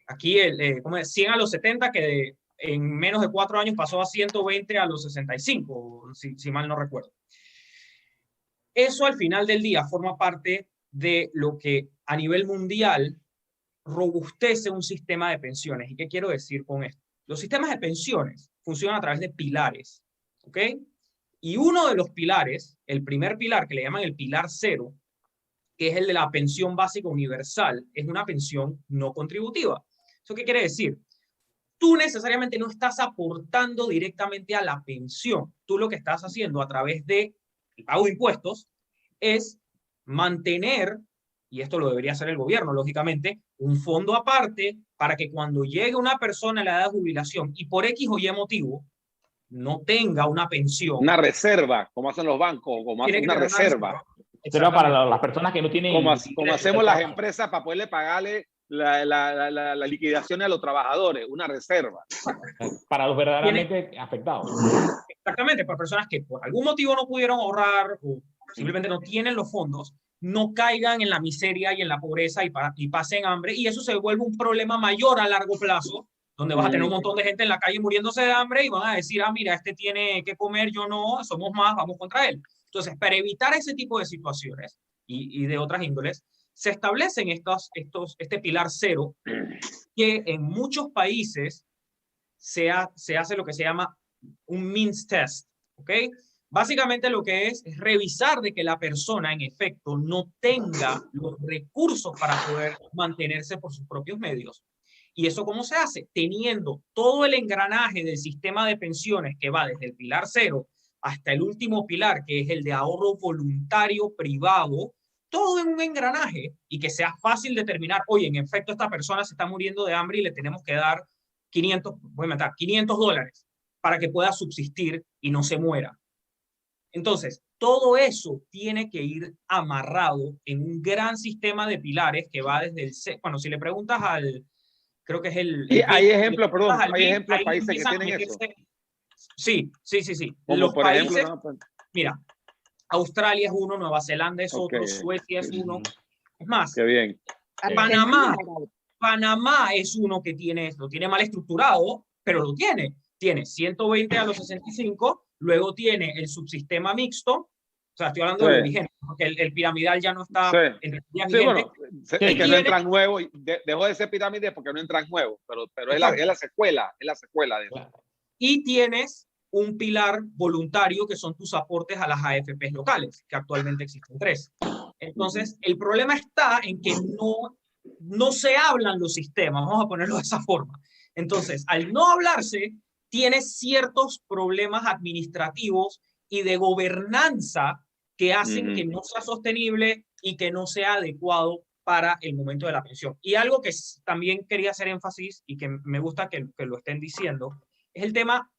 Aquí, ¿cómo es? 100 a los 70, que en menos de 4 años pasó a 120 a los 65, si mal no recuerdo. Eso al final del día forma parte de lo que a nivel mundial robustece un sistema de pensiones. ¿Y qué quiero decir con esto? Los sistemas de pensiones funcionan a través de pilares, ¿ok? Y uno de los pilares, el primer pilar, que le llaman el pilar 0, que es el de la pensión básica universal, es una pensión no contributiva. ¿Eso qué quiere decir? Tú necesariamente no estás aportando directamente a la pensión. Tú lo que estás haciendo a través del pago de impuestos es mantener, y esto lo debería hacer el gobierno, lógicamente, un fondo aparte para que cuando llegue una persona a la edad de jubilación y por X o Y motivo no tenga una pensión.
Una reserva, como hacen los bancos, como hacen una reserva.
Pero para las personas que no tienen...
Como hacemos las empresas para poderle pagarle la liquidación a los trabajadores, una reserva.
Para los verdaderamente afectados.
Exactamente, para personas que por algún motivo no pudieron ahorrar o simplemente no tienen los fondos, no caigan en la miseria y en la pobreza y pasen hambre, y eso se vuelve un problema mayor a largo plazo, donde vas a tener un montón de gente en la calle muriéndose de hambre y van a decir, ah, mira, este tiene que comer, yo no, somos más, vamos contra él. Entonces, para evitar ese tipo de situaciones y de otras índoles, se establecen este pilar 0, que en muchos países se hace lo que se llama un means test, ¿ok? Básicamente lo que es revisar de que la persona en efecto no tenga los recursos para poder mantenerse por sus propios medios. ¿Y eso cómo se hace? Teniendo todo el engranaje del sistema de pensiones que va desde el pilar 0 hasta el último pilar, que es el de ahorro voluntario privado, todo en un engranaje, y que sea fácil determinar, oye, en efecto esta persona se está muriendo de hambre y le tenemos que dar $500 para que pueda subsistir y no se muera. Entonces, todo eso tiene que ir amarrado en un gran sistema de pilares que va desde el... Bueno, si le preguntas al creo que es el...
Y hay
BID,
ejemplos, perdón,
al
hay
BID,
ejemplos de
ahí
países que
empieza a
tienen eso.
meterse- Sí, sí, sí, sí.
Como
Los
por
países,
ejemplo,
mira, Australia es uno, Nueva Zelanda es
ok,
otro, Suecia es uno. Es más,
qué bien.
Panamá,
Argentina era-
Panamá es uno que tiene esto, tiene mal estructurado, pero lo tiene. Tiene 120 a los 65, luego tiene el subsistema mixto, o sea, estoy hablando de los
Sí,
vigentes, porque el piramidal ya no está
sí.
en teoría
Sí,
vigente.
bueno, es que no
tiene-
entran nuevos, dejó de ser pirámide porque no entran nuevos, pero es
Exacto.
la secuela, es la secuela de eso.
Y tienes un pilar voluntario que son tus aportes a las AFPs locales, que actualmente existen 3. Entonces, el problema está en que no se hablan los sistemas, vamos a ponerlo de esa forma. Entonces, al no hablarse, tienes ciertos problemas administrativos y de gobernanza que hacen que no sea sostenible y que no sea adecuado para el momento de la pensión. Y algo que también quería hacer énfasis y que me gusta que lo estén diciendo, es el tema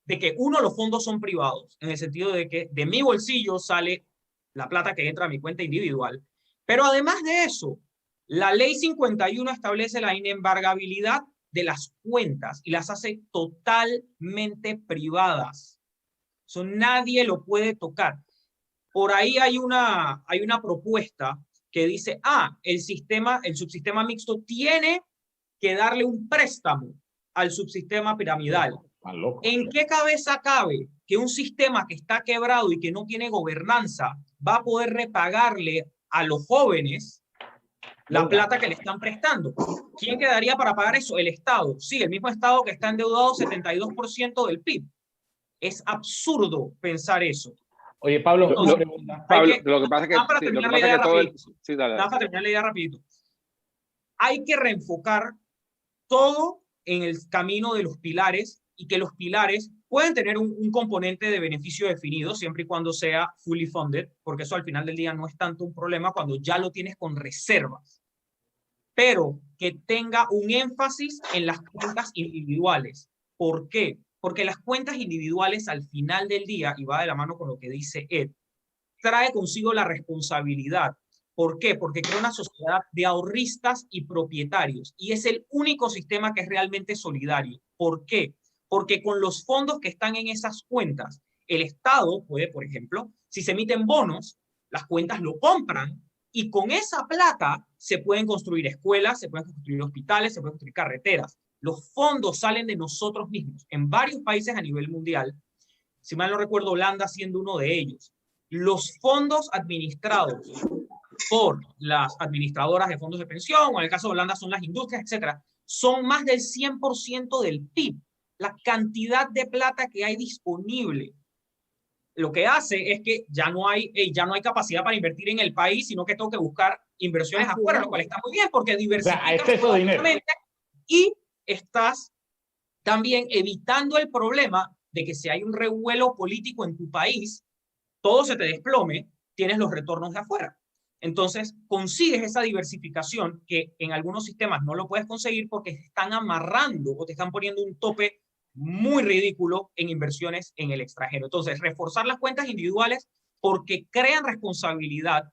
de que los fondos son privados, en el sentido de que de mi bolsillo sale la plata que entra a mi cuenta individual, pero además de eso, la ley 51 establece la inembargabilidad de las cuentas y las hace totalmente privadas. Eso nadie lo puede tocar. Por ahí hay una propuesta que dice, el subsistema mixto tiene que darle un préstamo al subsistema piramidal. ¿En qué cabeza cabe que un sistema que está quebrado y que no tiene gobernanza va a poder repagarle a los jóvenes la plata que le están prestando? ¿Quién quedaría para pagar eso? El Estado. Sí, el mismo Estado que está endeudado 72% del PIB. Es absurdo pensar eso.
Oye, Pablo,
Entonces,
una pregunta.
Pablo, lo que pasa es que,
para
sí, lo que
terminar
pasa
la idea
es que todo el...
rapidito.
Sí, dale,
Para terminar la idea rapidito. Hay que reenfocar todo en el camino de los pilares y que los pilares pueden tener un componente de beneficio definido siempre y cuando sea fully funded, porque eso al final del día no es tanto un problema cuando ya lo tienes con reservas, pero que tenga un énfasis en las cuentas individuales. ¿Por qué? Porque las cuentas individuales al final del día, y va de la mano con lo que dice Ed, trae consigo la responsabilidad. ¿Por qué? Porque crea una sociedad de ahorristas y propietarios y es el único sistema que es realmente solidario. ¿Por qué? Porque con los fondos que están en esas cuentas, el Estado puede, por ejemplo, si se emiten bonos, las cuentas lo compran y con esa plata se pueden construir escuelas, se pueden construir hospitales, se pueden construir carreteras. Los fondos salen de nosotros mismos. En varios países a nivel mundial, si mal no recuerdo, Holanda siendo uno de ellos, los fondos administrados por las administradoras de fondos de pensión, o en el caso de Holanda son las industrias, etcétera, son más del 100% del PIB. La cantidad de plata que hay disponible lo que hace es que ya no hay capacidad para invertir en el país, sino que tengo que buscar inversiones afuera, lo cual está muy bien porque diversificas y estás también evitando el problema de que si hay un revuelo político en tu país, todo se te desplome, tienes los retornos de afuera. Entonces, consigues esa diversificación que en algunos sistemas no lo puedes conseguir porque te están amarrando o te están poniendo un tope muy ridículo en inversiones en el extranjero. Entonces, reforzar las cuentas individuales porque crean responsabilidad,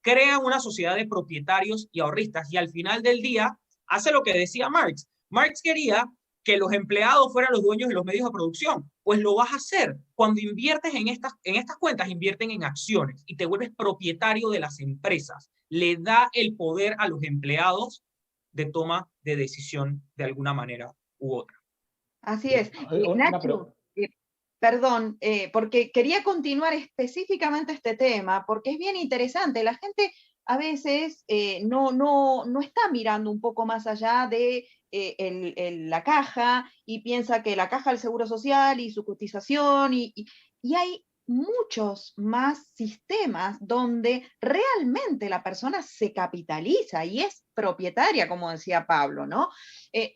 crean una sociedad de propietarios y ahorristas y al final del día hace lo que decía Marx. Marx quería que los empleados fueran los dueños de los medios de producción. Pues lo vas a hacer. Cuando inviertes en estas cuentas, invierten en acciones y te vuelves propietario de las empresas. Le da el poder a los empleados de toma de decisión de alguna manera u otra.
Así es. Nacho, perdón, porque quería continuar específicamente este tema, porque es bien interesante. La gente a veces no está mirando un poco más allá de la caja y piensa que la caja del Seguro Social y su cotización y hay muchos más sistemas donde realmente la persona se capitaliza y es propietaria, como decía Pablo, ¿no?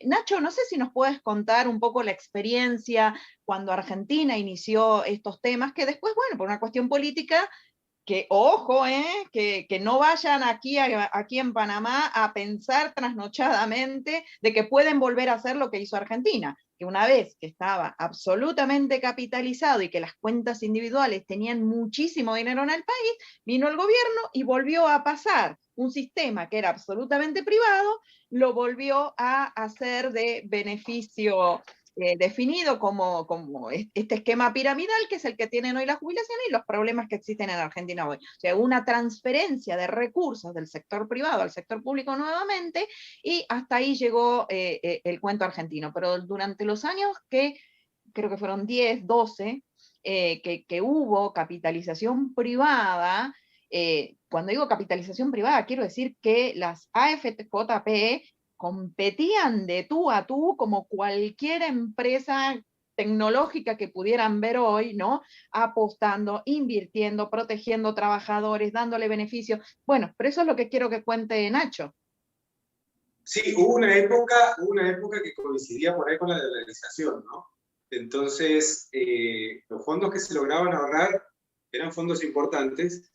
Nacho, no sé si nos puedes contar un poco la experiencia cuando Argentina inició estos temas, que después, bueno, por una cuestión política, ojo, que no vayan aquí en Panamá a pensar trasnochadamente de que pueden volver a hacer lo que hizo Argentina, que una vez que estaba absolutamente capitalizado y que las cuentas individuales tenían muchísimo dinero en el país, vino el gobierno y volvió a pasar un sistema que era absolutamente privado, lo volvió a hacer de beneficio definido como este esquema piramidal, que es el que tienen hoy las jubilaciones y los problemas que existen en Argentina hoy. O sea, una transferencia de recursos del sector privado al sector público nuevamente, y hasta ahí llegó el cuento argentino. Pero durante los años que, creo que fueron 10, 12, que hubo capitalización privada, cuando digo capitalización privada, quiero decir que las AFJP competían de tú a tú como cualquier empresa tecnológica que pudieran ver hoy, ¿no? Apostando, invirtiendo, protegiendo trabajadores, dándole beneficios. Bueno, pero eso es lo que quiero que cuente Nacho.
Sí, hubo una época que coincidía por ahí con la dolarización, ¿no? Entonces, los fondos que se lograban ahorrar eran fondos importantes,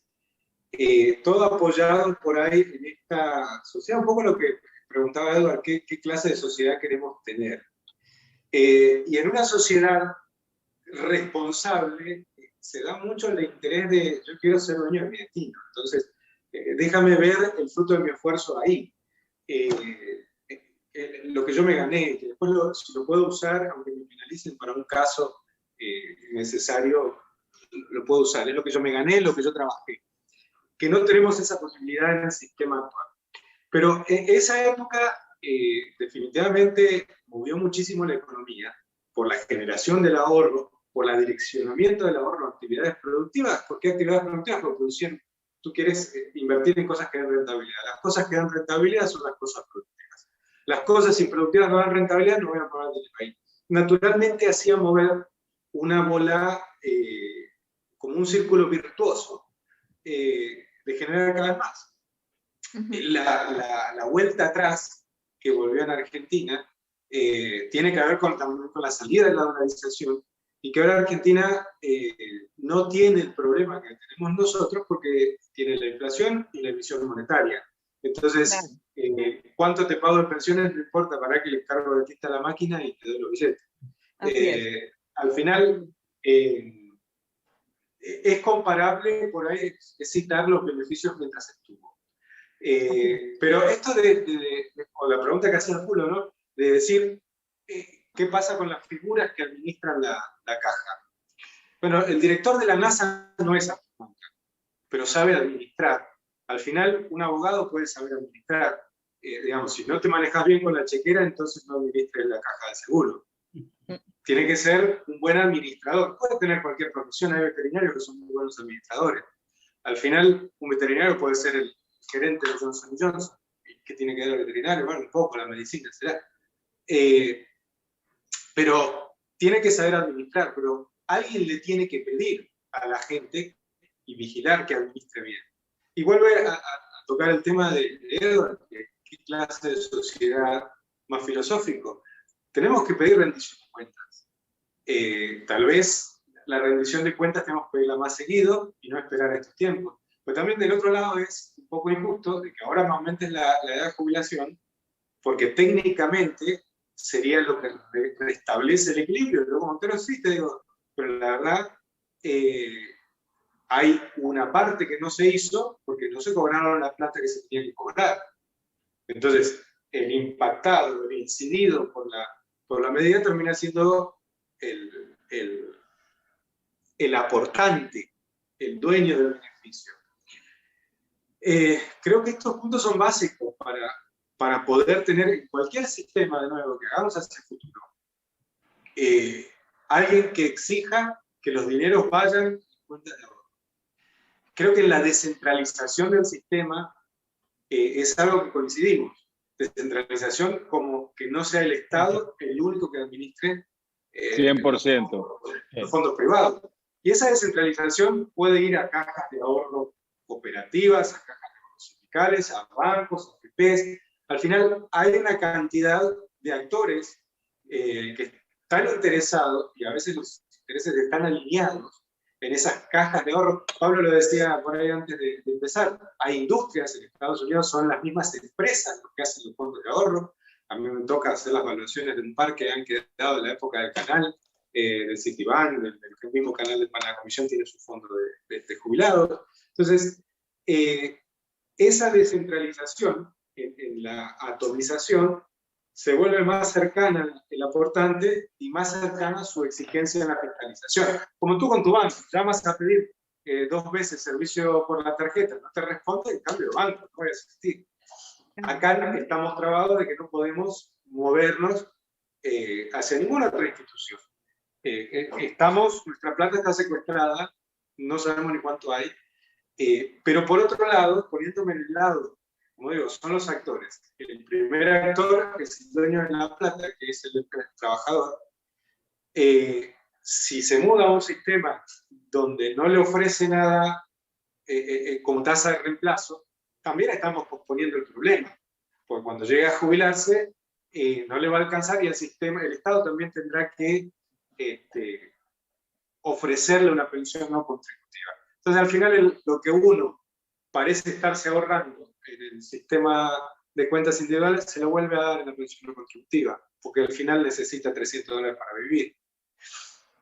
todo apoyado por ahí en esta sociedad, un poco lo que preguntaba Eduardo, ¿qué clase de sociedad queremos tener? Y en una sociedad responsable se da mucho el interés de yo quiero ser dueño de mi destino, entonces déjame ver el fruto de mi esfuerzo ahí. Lo que yo me gané, que después si lo puedo usar, aunque me penalicen para un caso necesario, lo puedo usar, es lo que yo me gané, lo que yo trabajé. Que no tenemos esa posibilidad en el sistema actual. Pero esa época definitivamente movió muchísimo la economía por la generación del ahorro, por el direccionamiento del ahorro a actividades productivas. ¿Por qué actividades productivas? Por producción. Tú quieres invertir en cosas que dan rentabilidad. Las cosas que dan rentabilidad son las cosas productivas. Las cosas improductivas no dan rentabilidad, no van a poner dinero ahí. Naturalmente hacía mover una bola como un círculo virtuoso de generar cada vez más. La vuelta atrás que volvió en Argentina tiene que ver también con la salida de la dolarización, y que ahora Argentina no tiene el problema que tenemos nosotros porque tiene la inflación y la emisión monetaria. Entonces, ¿cuánto te pago de pensiones? No importa, para que le cargo de tinta a la máquina y te doy los billetes. Al final, es comparable, por ahí, es citar los beneficios mientras estuvo. Pero esto o la pregunta que hacía Julio, ¿no? De decir, ¿qué pasa con las figuras que administran la caja? Bueno, el director de la NASA no es abogado, pero sabe administrar. Al final, un abogado puede saber administrar. Digamos, si no te manejas bien con la chequera, entonces no administres la caja de seguro. Tiene que ser un buen administrador. Puede tener cualquier profesión, hay veterinarios que son muy buenos administradores. Al final, un veterinario puede ser el gerente de Johnson & Johnson. ¿Qué tiene que ver el veterinario? Bueno, un poco la medicina será. Pero tiene que saber administrar, pero alguien le tiene que pedir a la gente y vigilar que administre bien. Y vuelve a tocar el tema de Edward, qué clase de sociedad más filosófico. Tenemos que pedir rendición de cuentas. Tal vez la rendición de cuentas tenemos que pedirla más seguido y no esperar estos tiempos. Pero también del otro lado es un poco injusto de que ahora me aumentes la edad de jubilación, porque técnicamente sería lo que restablece el equilibrio. Luego Montero sí, te digo, pero la verdad hay una parte que no se hizo porque no se cobraron la plata que se tenía que cobrar. Entonces, el impactado, el incidido por la medida termina siendo el aportante, el dueño del beneficio. Creo que estos puntos son básicos para poder tener en cualquier sistema, de nuevo, que hagamos hacia el futuro, alguien que exija que los dineros vayan en cuentas de ahorro. Creo que en la descentralización del sistema es algo que coincidimos. Descentralización como que no sea el Estado el único que administre
100%.
Los fondos privados. Y esa descentralización puede ir a cajas de ahorro cooperativas, a cajas de ahorro sindicales, a bancos, a FPs. Al final hay una cantidad de actores que están interesados, y a veces los intereses están alineados en esas cajas de ahorro. Pablo lo decía por ahí antes de empezar, hay industrias en Estados Unidos, son las mismas empresas los que hacen los fondos de ahorro. A mí me toca hacer las evaluaciones de un par que han quedado en la época del canal, del Citibank, del mismo canal de Panamá Comisión tiene su fondo de jubilados. Entonces, esa descentralización en la atomización se vuelve más cercana el aportante y más cercana a su exigencia en la fiscalización. Como tú con tu banco, llamas a pedir 2 veces servicio por la tarjeta, no te responde, en cambio el banco no puede asistir. Acá estamos trabados de que no podemos movernos hacia ninguna otra institución. Nuestra plata está secuestrada, no sabemos ni cuánto hay, pero por otro lado, poniéndome en el lado, como digo, son los actores. El primer actor es el dueño de la plata, que es el trabajador. Si se muda a un sistema donde no le ofrece nada como tasa de reemplazo, también estamos posponiendo el problema, porque cuando llegue a jubilarse no le va a alcanzar y el Estado también tendrá que ofrecerle una pensión no contributiva. Entonces, al final, lo que uno parece estarse ahorrando en el sistema de cuentas individuales, se lo vuelve a dar en la pensión no contributiva, porque al final necesita $300 para vivir.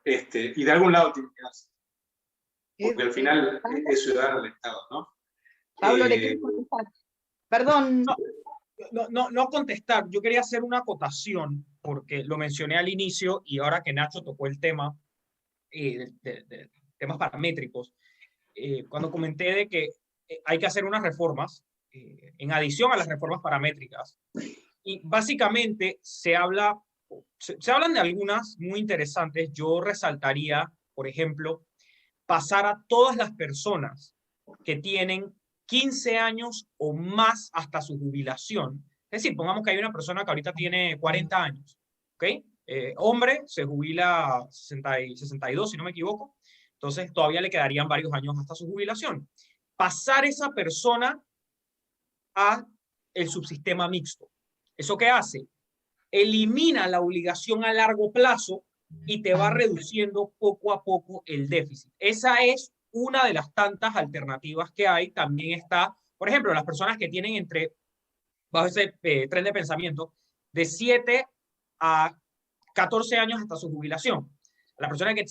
Y de algún lado tiene que darse. Porque al final es ciudadano del Estado, ¿no?
Pablo, le quiero contestar. Perdón.
No contestar, yo quería hacer una acotación, porque lo mencioné al inicio y ahora que Nacho tocó el tema de temas paramétricos, cuando comenté de que hay que hacer unas reformas en adición a las reformas paramétricas, y básicamente se hablan de algunas muy interesantes. Yo resaltaría, por ejemplo, pasar a todas las personas que tienen 15 años o más hasta su jubilación. Es decir, pongamos que hay una persona que ahorita tiene 40 años, ¿ok? Hombre, se jubila a 62, si no me equivoco, entonces todavía le quedarían varios años hasta su jubilación. Pasar esa persona a el subsistema mixto. ¿Eso qué hace? Elimina la obligación a largo plazo y te va reduciendo poco a poco el déficit. Esa es una de las tantas alternativas que hay. También está, por ejemplo, las personas que tienen bajo ese tren de pensamiento, de 7 a 14 años hasta su jubilación. A la persona que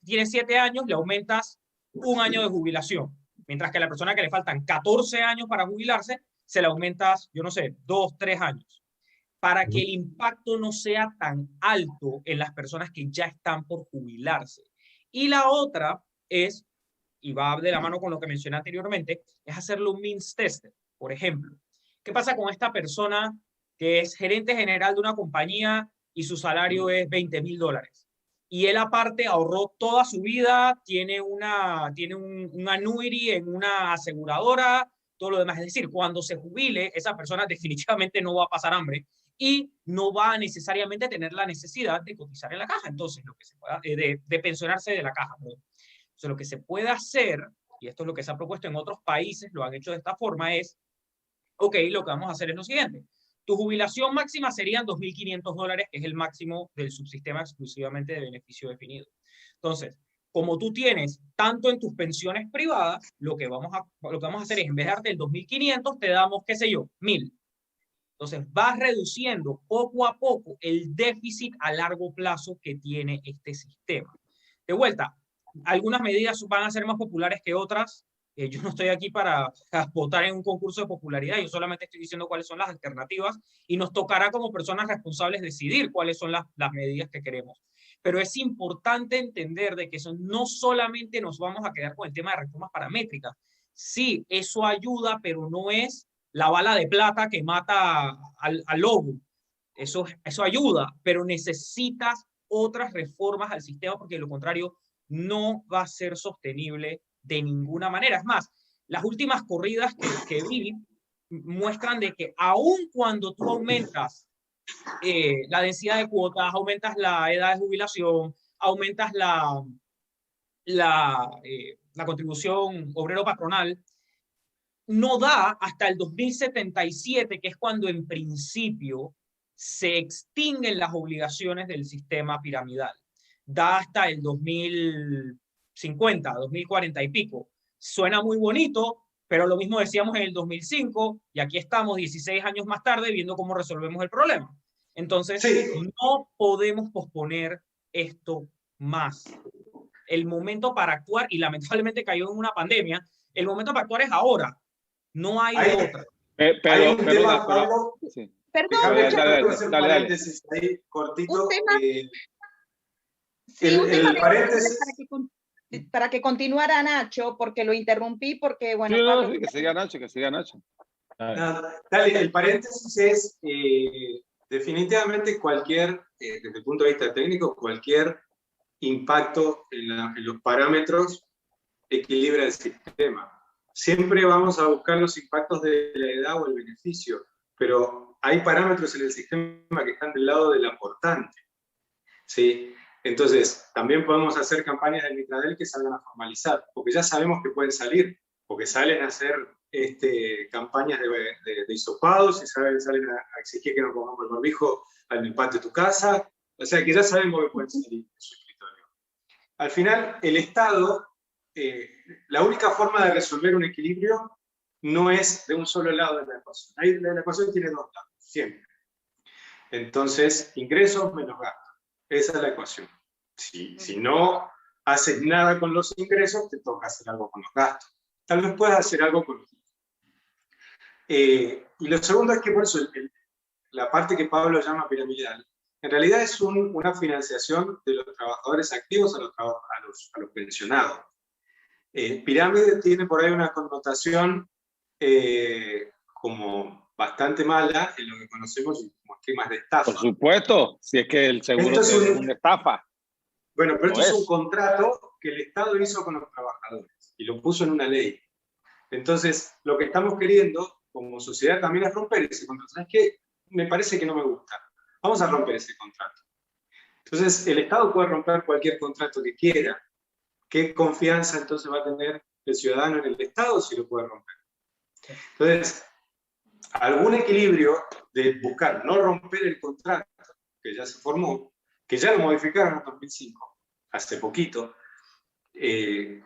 tiene 7 años le aumentas 1 año de jubilación, mientras que a la persona que le faltan 14 años para jubilarse, se le aumentas, yo no sé, 2, 3 años, para que el impacto no sea tan alto en las personas que ya están por jubilarse. Y la otra es, y va de la mano con lo que mencioné anteriormente, es hacerlo un means tester. Por ejemplo, ¿qué pasa con esta persona que es gerente general de una compañía y su salario es $20,000? Y él aparte ahorró toda su vida, tiene un annuity en una aseguradora, todo lo demás. Es decir, cuando se jubile, esa persona definitivamente no va a pasar hambre y no va a necesariamente tener la necesidad de cotizar en la caja. Entonces, lo que se pueda, de pensionarse de la caja. ¿No? Entonces, lo que se puede hacer, y esto es lo que se ha propuesto en otros países, lo han hecho de esta forma, es, ok, lo que vamos a hacer es lo siguiente. Tu jubilación máxima serían $2,500, que es el máximo del subsistema exclusivamente de beneficio definido. Entonces, como tú tienes tanto en tus pensiones privadas, lo que vamos a hacer es, en vez de darte el 2.500, te damos, qué sé yo, 1.000. Entonces, vas reduciendo poco a poco el déficit a largo plazo que tiene este sistema. De vuelta, algunas medidas van a ser más populares que otras. Yo no estoy aquí para votar en un concurso de popularidad, yo solamente estoy diciendo cuáles son las alternativas y nos tocará como personas responsables decidir cuáles son las medidas que queremos. Pero es importante entender de que eso no solamente nos vamos a quedar con el tema de reformas paramétricas. Sí, eso ayuda, pero no es la bala de plata que mata al lobo. Eso ayuda, pero necesitas otras reformas al sistema porque de lo contrario no va a ser sostenible de ninguna manera. Es más, las últimas corridas que vi muestran de que aun cuando tú aumentas la densidad de cuotas, aumentas la edad de jubilación, aumentas la contribución obrero-patronal, no da hasta el 2077, que es cuando en principio se extinguen las obligaciones del sistema piramidal. Da hasta el 2000 2050, 2040 y pico. Suena muy bonito, pero lo mismo decíamos en el 2005 y aquí estamos 16 años más tarde viendo cómo resolvemos el problema. Entonces, no podemos posponer esto más. El momento para actuar, y lamentablemente cayó en una pandemia, el momento para actuar es ahora. No hay otra.
Perdón,
sí. Perdón,
dale.
Ahí, cortito.
Un tema, el paréntesis. Para que continuara Nacho, porque lo interrumpí, porque bueno.
Sí, Pablo, sí, que siga Nacho.
Dale, el paréntesis es definitivamente cualquier, desde el punto de vista técnico, cualquier impacto en los parámetros equilibra el sistema. Siempre vamos a buscar los impactos de la edad o el beneficio, pero hay parámetros en el sistema que están del lado del aportante, ¿sí? Entonces, también podemos hacer campañas del Mitradel que salgan a formalizar, porque ya sabemos que pueden salir, porque salen a hacer campañas de hisopados, y salen a exigir que no pongamos el barbijo en el patio de tu casa, o sea que ya sabemos que pueden salir de su escritorio. Al final, el Estado, la única forma de resolver un equilibrio no es de un solo lado de la ecuación. La ecuación tiene dos lados, siempre. Entonces, ingresos menos gastos. Esa es la ecuación. Si no haces nada con los ingresos, te toca hacer algo con los gastos. Tal vez puedas hacer algo con los gastos. Y lo segundo es que por eso la parte que Pablo llama piramidal, en realidad es una financiación de los trabajadores activos a los pensionados. Pirámide tiene por ahí una connotación como bastante mala en lo que conocemos como esquemas de estafa.
Por supuesto, si es que el seguro es una estafa.
Bueno, pero esto es un contrato que el Estado hizo con los trabajadores y lo puso en una ley. Entonces, lo que estamos queriendo como sociedad también es romper ese contrato. ¿Sabes qué? Me parece que no me gusta. Vamos a romper ese contrato. Entonces, el Estado puede romper cualquier contrato que quiera. ¿Qué confianza entonces va a tener el ciudadano en el Estado si lo puede romper? Entonces, algún equilibrio de buscar no romper el contrato que ya se formó, que ya lo modificaron en 2005, hace poquito.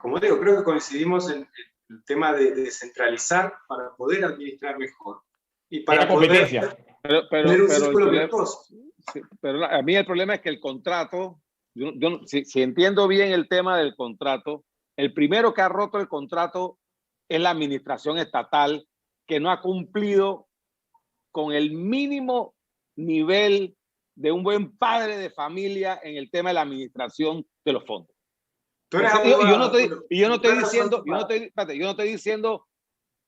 Como digo, creo que coincidimos en el tema de descentralizar para poder administrar mejor. Y para poder tener un círculo virtuoso.
Pero a mí el problema es que el contrato, si entiendo bien el tema del contrato, el primero que ha roto el contrato es la administración estatal, que no ha cumplido con el mínimo nivel de un buen padre de familia en el tema de la administración de los fondos. Yo no estoy diciendo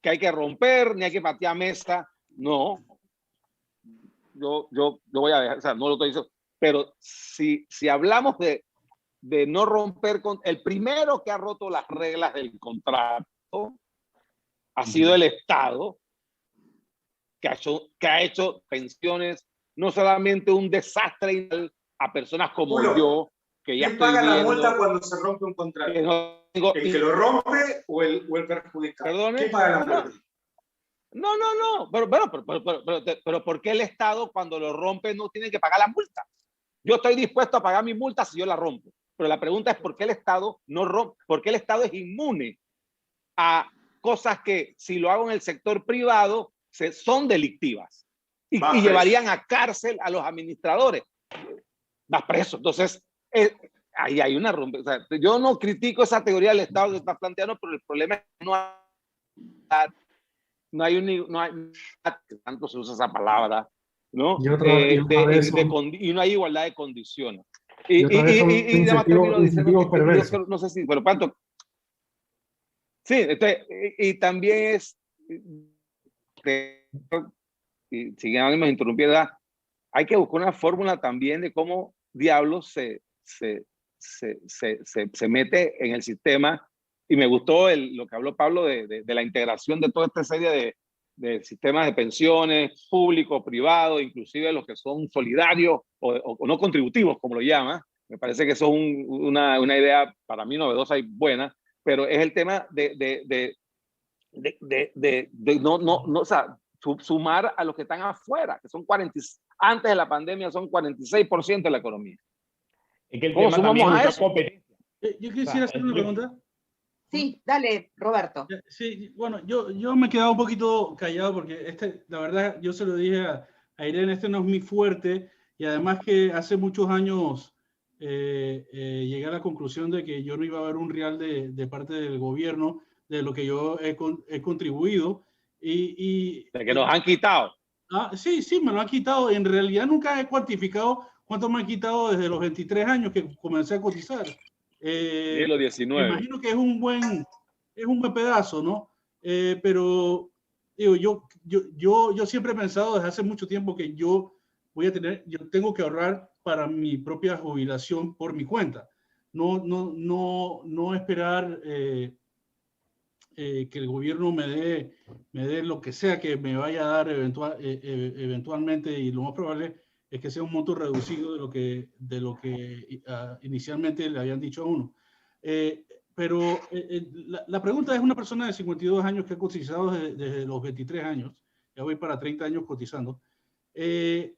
que hay que romper ni hay que patear mesa, no. Yo voy a dejar, o sea, no lo estoy diciendo, pero si hablamos de no romper, el primero que ha roto las reglas del contrato ha sido el Estado, que ha hecho pensiones, no solamente un desastre a personas como yo, que ya estoy viendo.
¿Quién paga la multa cuando se rompe un contrato? ¿El que lo rompe o el perjudicado?
¿Perdone?
¿Quién paga la multa?
No, pero ¿por qué el Estado cuando lo rompe no tiene que pagar la multa? Yo estoy dispuesto a pagar mi multa si yo la rompo, pero la pregunta es ¿por qué el Estado no rompe? ¿Por qué el Estado es inmune a cosas que si lo hago en el sector privado son delictivas y llevarían a cárcel a los administradores? Vas preso. Entonces, ahí hay una rompe. O sea, yo no critico esa teoría del Estado que está planteando, pero el problema es que no hay tanto se usa esa palabra, ¿no? Y no hay igualdad de condiciones. Y además termino diciendo, no sé si, pero ¿cuánto? Sí, y también es, y si alguien me interrumpiera, hay que buscar una fórmula también de cómo diablos se mete en el sistema. Y me gustó lo que habló Pablo de la integración de toda esta serie de sistemas de pensiones públicos, privados, inclusive los que son solidarios o no contributivos, como lo llama. Me parece que eso es una idea para mí novedosa y buena, pero es el tema o sea, sumar a los que están afuera, que son antes de la pandemia son 46% de la economía.
Es que el tema también es competencia.
Yo quisiera hacer una pregunta.
Sí, dale, Roberto.
Sí, bueno, yo me he quedado un poquito callado porque la verdad, yo se lo dije a Irene, este no es mi fuerte, y además que hace muchos años llegué a la conclusión de que yo no iba a ver un real de parte del gobierno de lo que yo he contribuido.
De que nos han quitado.
Sí, sí, me lo han quitado. En realidad nunca he cuantificado cuánto me han quitado desde los 23 años que comencé a cotizar.
Y los 19.
Me imagino que es un buen pedazo, ¿no? Pero digo, yo siempre he pensado desde hace mucho tiempo que yo tengo que ahorrar para mi propia jubilación por mi cuenta. No esperar que el gobierno me dé lo que sea que me vaya a dar eventualmente, y lo más probable es que sea un monto reducido de lo que inicialmente le habían dicho a uno. Pero la pregunta es: una persona de 52 años que ha cotizado desde los 23 años, ya voy para 30 años cotizando, ¿qué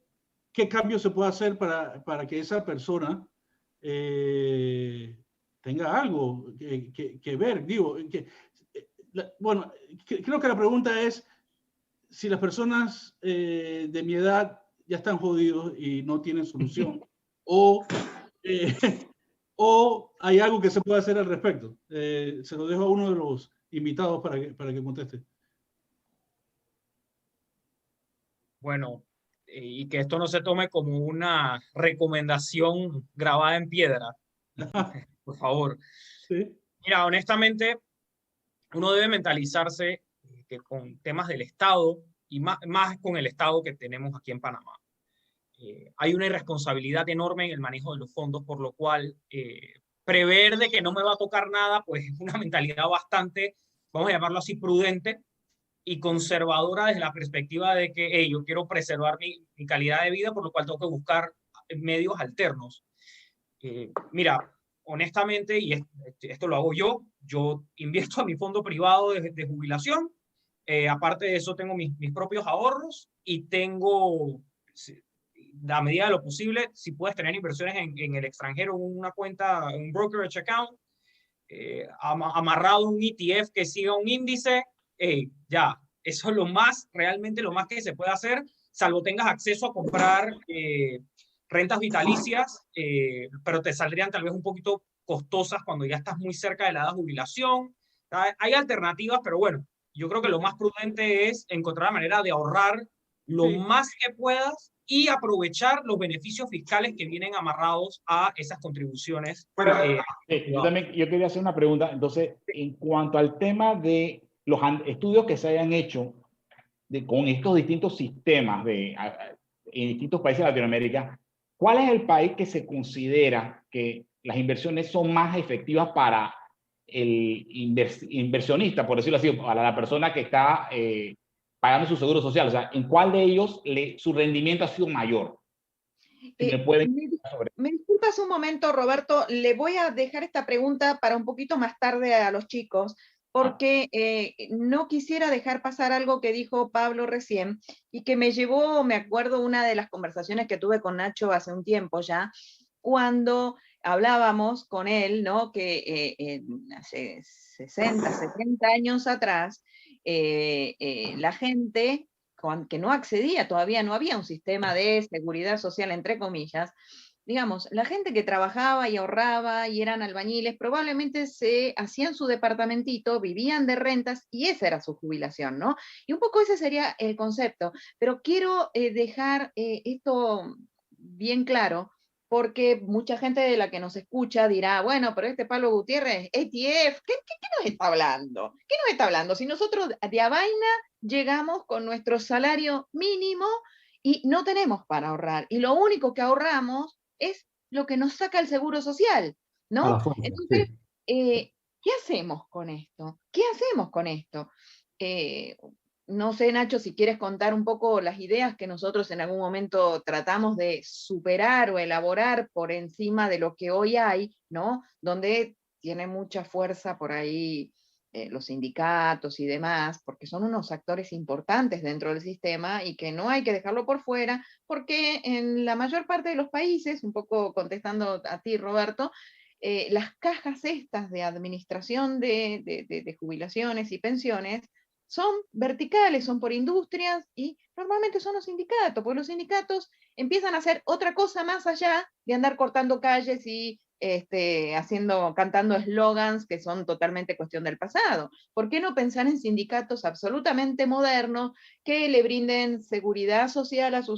cambio se puede hacer para que esa persona tenga algo que ver? Digo, bueno, creo que la pregunta es si las personas de mi edad ya están jodidos y no tienen solución, o hay algo que se puede hacer al respecto. Se lo dejo a uno de los invitados para que conteste.
Bueno, y que esto no se tome como una recomendación grabada en piedra, por favor.
¿Sí?
Mira, honestamente, uno debe mentalizarse que con temas del Estado, y más con el Estado que tenemos aquí en Panamá, hay una irresponsabilidad enorme en el manejo de los fondos, por lo cual prever de que no me va a tocar nada, pues es una mentalidad bastante, vamos a llamarlo así, prudente y conservadora desde la perspectiva de que hey, yo quiero preservar mi calidad de vida, por lo cual tengo que buscar medios alternos. Mira, honestamente, y esto lo hago yo invierto a mi fondo privado de jubilación. Aparte de eso, tengo mis propios ahorros y tengo, a medida de lo posible, si puedes tener inversiones en el extranjero, una cuenta, un brokerage account, amarrado a un ETF que siga un índice, ya, eso es realmente lo más que se puede hacer, salvo tengas acceso a comprar rentas vitalicias, pero te saldrían tal vez un poquito costosas cuando ya estás muy cerca de la edad de jubilación. Hay alternativas, pero bueno, yo creo que lo más prudente es encontrar la manera de ahorrar lo más que puedas y aprovechar los beneficios fiscales que vienen amarrados a esas contribuciones.
Yo quería hacer una pregunta. Entonces, en cuanto al tema de los estudios que se hayan hecho con estos distintos sistemas en distintos países de Latinoamérica, ¿cuál es el país que se considera que las inversiones son más efectivas para el inversionista, por decirlo así, para la persona que está pagando su seguro social? O sea, ¿en cuál de ellos su rendimiento ha sido mayor?
Me disculpas un momento, Roberto, le voy a dejar esta pregunta para un poquito más tarde a los chicos, porque no quisiera dejar pasar algo que dijo Pablo recién y que me llevó, me acuerdo, una de las conversaciones que tuve con Nacho hace un tiempo ya, cuando hablábamos con él, ¿no? Que hace 60, 70 años atrás, la gente que no accedía, todavía no había un sistema de seguridad social, entre comillas, digamos, la gente que trabajaba y ahorraba y eran albañiles, probablemente se hacían su departamentito, vivían de rentas y esa era su jubilación, ¿no? Y un poco ese sería el concepto, pero quiero dejar esto bien claro, porque mucha gente de la que nos escucha dirá, bueno, pero este Pablo Gutiérrez, ETF, ¿qué nos está hablando? ¿Qué nos está hablando? Si nosotros de a vaina llegamos con nuestro salario mínimo y no tenemos para ahorrar, y lo único que ahorramos es lo que nos saca el Seguro Social, ¿no? Entonces, ¿qué hacemos con esto? ¿Qué hacemos con esto? No sé, Nacho, si quieres contar un poco las ideas que nosotros en algún momento tratamos de superar o elaborar por encima de lo que hoy hay, ¿no? Donde tiene mucha fuerza por ahí los sindicatos y demás, porque son unos actores importantes dentro del sistema y que no hay que dejarlo por fuera, porque en la mayor parte de los países, un poco contestando a ti, Roberto, las cajas estas de administración de jubilaciones y pensiones son verticales, son por industrias, y normalmente son los sindicatos, porque los sindicatos empiezan a hacer otra cosa más allá de andar cortando calles y cantando eslogans que son totalmente cuestión del pasado. ¿Por qué no pensar en sindicatos absolutamente modernos que le brinden seguridad social a su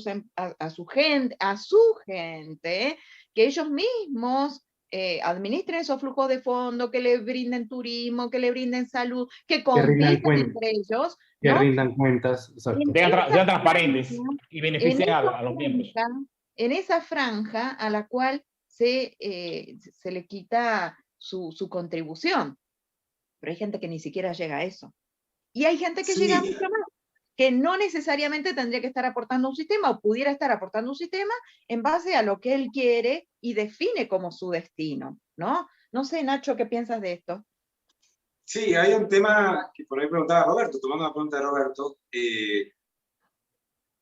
gente, que ellos mismos administren esos flujos de fondo, que le brinden turismo, que le brinden salud, que compitan entre ellos,
que
¿no?
rindan cuentas, exacto.
Sean transparentes y beneficien a los miembros.
En esa franja a la cual se le quita su contribución. Pero hay gente que ni siquiera llega a eso. Y hay gente que llega mucho más, que no necesariamente tendría que estar aportando un sistema, o pudiera estar aportando un sistema en base a lo que él quiere y define como su destino, ¿no? No sé, Nacho, ¿qué piensas de esto?
Sí, hay un tema que por ahí preguntaba Roberto, tomando la pregunta de Roberto.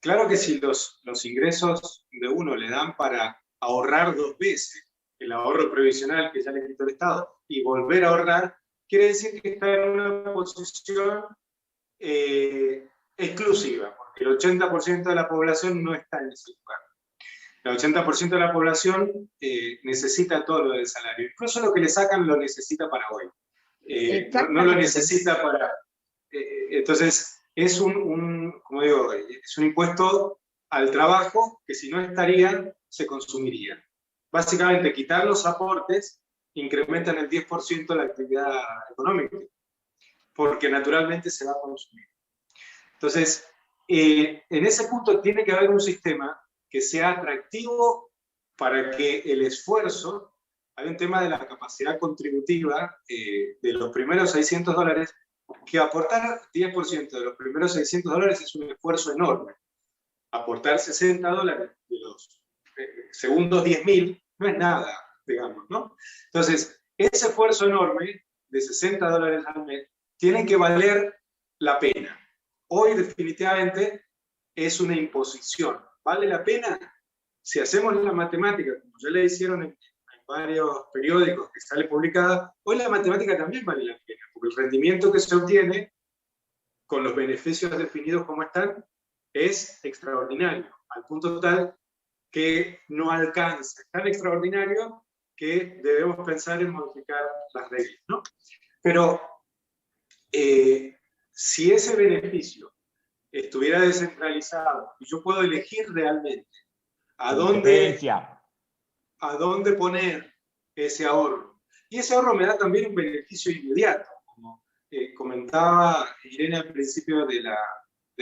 Claro que si los ingresos de uno le dan para ahorrar 2 veces el ahorro previsional que ya le quitó el Estado y volver a ahorrar, quiere decir que está en una posición exclusiva, porque el 80% de la población no está en ese lugar. El 80% de la población necesita todo lo del salario. Incluso lo que le sacan lo necesita para hoy. No lo necesita para... entonces, es como digo, es un impuesto al trabajo que si no estaría, se consumiría. Básicamente, quitar los aportes incrementan el 10% la actividad económica, porque naturalmente se va a consumir. Entonces, en ese punto tiene que haber un sistema que sea atractivo para que el esfuerzo, hay un tema de la capacidad contributiva de los primeros $600, que aportar 10% de los primeros $600 es un esfuerzo enorme. Aportar $60 de los segundos 10.000 no es nada, digamos, ¿no? Entonces, ese esfuerzo enorme de $60 al mes tiene que valer la pena. Hoy definitivamente es una imposición. ¿Vale la pena? Si hacemos la matemática, como ya le hicieron en varios periódicos que sale publicada, hoy la matemática también vale la pena, porque el rendimiento que se obtiene con los beneficios definidos como están es extraordinario, al punto tal que no alcanza. Es tan extraordinario que debemos pensar en modificar las reglas, ¿no? Pero si ese beneficio estuviera descentralizado y yo puedo elegir realmente a dónde poner ese ahorro, y ese ahorro me da también un beneficio inmediato, como comentaba Irene al principio de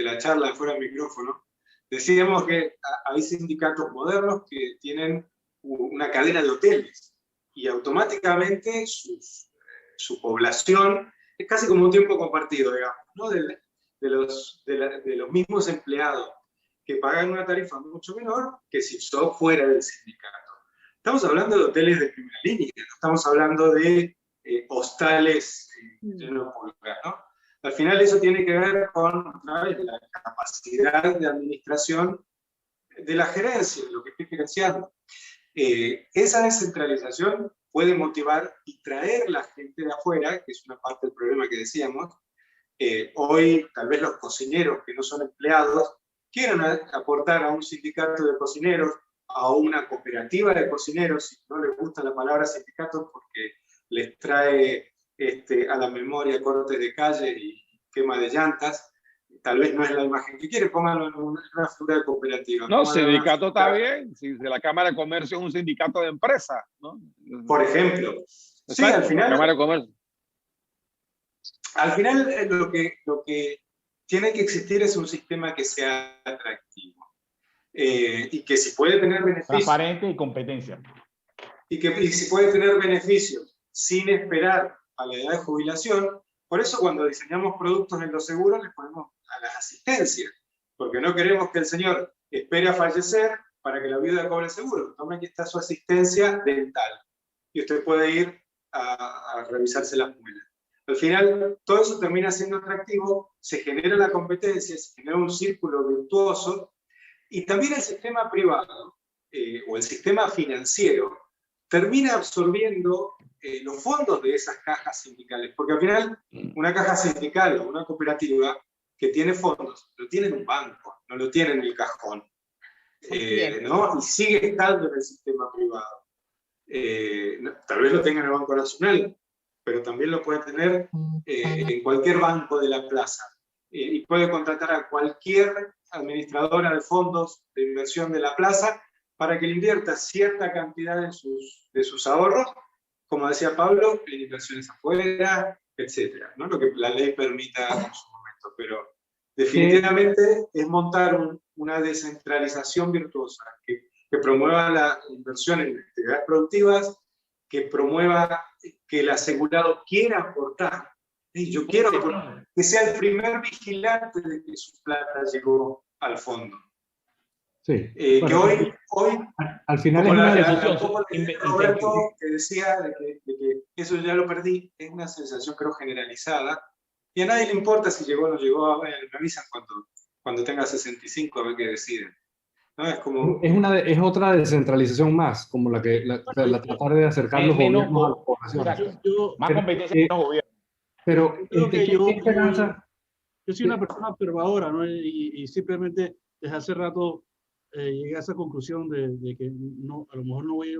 la charla fuera del micrófono. Decíamos que hay sindicatos modernos que tienen una cadena de hoteles y automáticamente su población es casi como un tiempo compartido, digamos, ¿no? De los mismos empleados que pagan una tarifa mucho menor que si sos fuera del sindicato. Estamos hablando de hoteles de primera línea, no estamos hablando de hostales llenos de pulgas, ¿no? Al final eso tiene que ver con la capacidad de administración de la gerencia, de lo que estoy gerenciando. Esa descentralización puede motivar y traer la gente de afuera, que es una parte del problema que decíamos. Hoy tal vez los cocineros que no son empleados quieran aportar a un sindicato de cocineros, a una cooperativa de cocineros, si no les gusta la palabra sindicato porque les trae a la memoria cortes de calle y quema de llantas, tal vez no es la imagen que quiere, pónganlo en una figura de cooperativa.
No, sindicato está bien, si la Cámara de Comercio es un sindicato de empresa, ¿no?
Por ejemplo.
Exacto,
sí, al final...
La Cámara de Comercio.
Al final lo que tiene que existir es un sistema que sea atractivo y que si puede tener beneficios...
Transparente y competencia.
Y si puede tener beneficios sin esperar a la edad de jubilación. Por eso cuando diseñamos productos en los seguros les ponemos a las asistencias, porque no queremos que el señor espere a fallecer para que la viuda cobre el seguro. Tome, aquí está su asistencia dental y usted puede ir a revisarse las muelas. Al final, todo eso termina siendo atractivo, se genera la competencia, se genera un círculo virtuoso, y también el sistema privado o el sistema financiero termina absorbiendo los fondos de esas cajas sindicales, porque al final una caja sindical o una cooperativa que tiene fondos, lo tiene en un banco, no lo tiene en el cajón, ¿no? Y sigue estando en el sistema privado. Tal vez lo tenga en el Banco Nacional, pero también lo puede tener en cualquier banco de la plaza. Y puede contratar a cualquier administradora de fondos de inversión de la plaza para que le invierta cierta cantidad de sus ahorros, como decía Pablo, en inversiones afuera, etcétera, ¿no? Lo que la ley permita en su momento. Pero definitivamente es montar una descentralización virtuosa que promueva la inversión en actividades productivas, que promueva que el asegurado quiera aportar. Yo quiero que sea el primer vigilante de que su plata llegó al fondo.
Sí.
Que hoy
al final es una
decisión. Roberto, que decía de que eso ya lo perdí, es una sensación creo generalizada, y a nadie le importa si llegó o no llegó, me avisan cuando tenga 65 a ver qué deciden. ¿No?
Es otra descentralización más, como la tratar de acercar los gobiernos a las poblaciones.
Más competencia en los gobiernos.
Pero,
¿qué
esperanza?
Yo soy una persona observadora, ¿no? Y simplemente desde hace rato llegué a esa conclusión de que no, a lo mejor no voy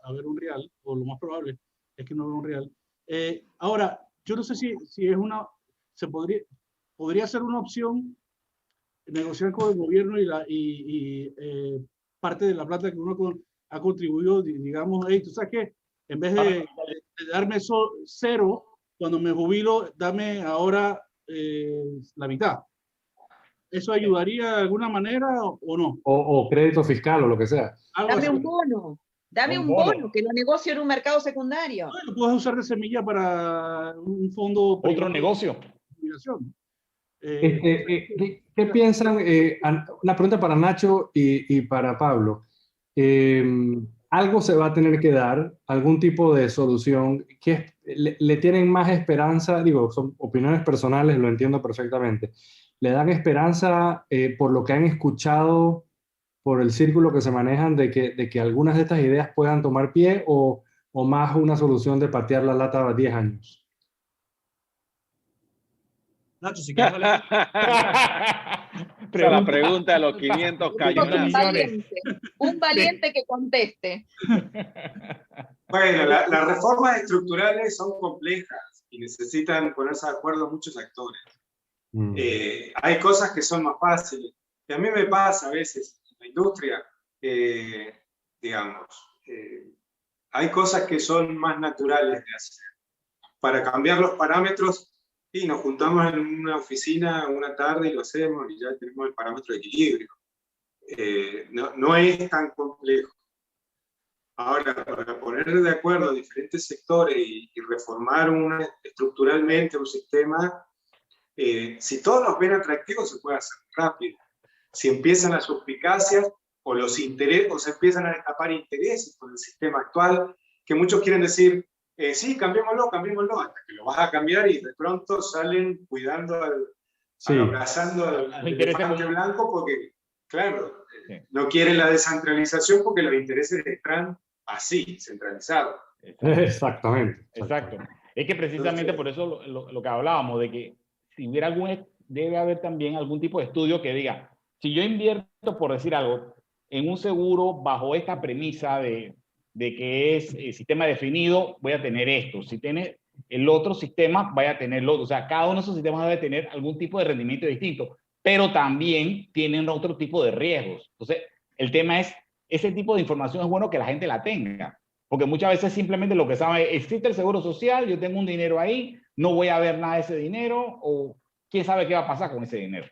a ver un real, o lo más probable es que no vea un real. Ahora, yo no sé si es podría ser una opción negociar con el gobierno y parte de la plata que uno ha contribuido, digamos, hey, tú sabes que en vez de darme cero, cuando me jubilo, dame ahora la mitad. ¿Eso ayudaría de alguna manera o no?
O crédito fiscal o lo que sea.
Dame un bono. Dame un bono, que lo negocio en un mercado secundario.
No, lo puedes usar de semilla para un fondo.
Otro negocio.
¿Qué piensan? Una pregunta para Nacho y para Pablo. Algo se va a tener que dar, algún tipo de solución. Que le tienen más esperanza? Digo, son opiniones personales, lo entiendo perfectamente. ¿Le dan esperanza por lo que han escuchado, por el círculo que se manejan, de que algunas de estas ideas puedan tomar pie, o más una solución de patear la lata a 10 años?
Nacho, si quieres
la pregunta de los 500 cañonazos.
Un valiente que conteste.
Bueno, las reformas estructurales son complejas y necesitan ponerse de acuerdo muchos actores. Hay cosas que son más fáciles. Y a mí me pasa a veces en la industria, digamos, hay cosas que son más naturales de hacer. Para cambiar los parámetros, y nos juntamos en una oficina una tarde y lo hacemos y ya tenemos el parámetro de equilibrio. No es tan complejo. Ahora, para poner de acuerdo a diferentes sectores y reformar estructuralmente un sistema, si todos los ven atractivos, se puede hacer rápido. Si empiezan las suspicacias o los intereses, o se empiezan a escapar intereses con el sistema actual, que muchos quieren decir, sí, cambiémoslo, hasta que lo vas a cambiar y de pronto salen cuidando abrazando al elefante blanco porque, claro, no quieren la descentralización porque los intereses están así, centralizados.
Exactamente.
Exacto. Es que precisamente por eso lo que hablábamos, de que si hubiera debe haber también algún tipo de estudio que diga, si yo invierto, por decir algo, en un seguro bajo esta premisa de que es sistema definido, voy a tener esto. Si tiene el otro sistema, vaya a tener el otro. O sea, cada uno de esos sistemas debe tener algún tipo de rendimiento distinto, pero también tienen otro tipo de riesgos. Entonces, el tema es, ese tipo de información es bueno que la gente la tenga, porque muchas veces simplemente lo que saben es, existe el seguro social, yo tengo un dinero ahí, no voy a ver nada de ese dinero, o quién sabe qué va a pasar con ese dinero.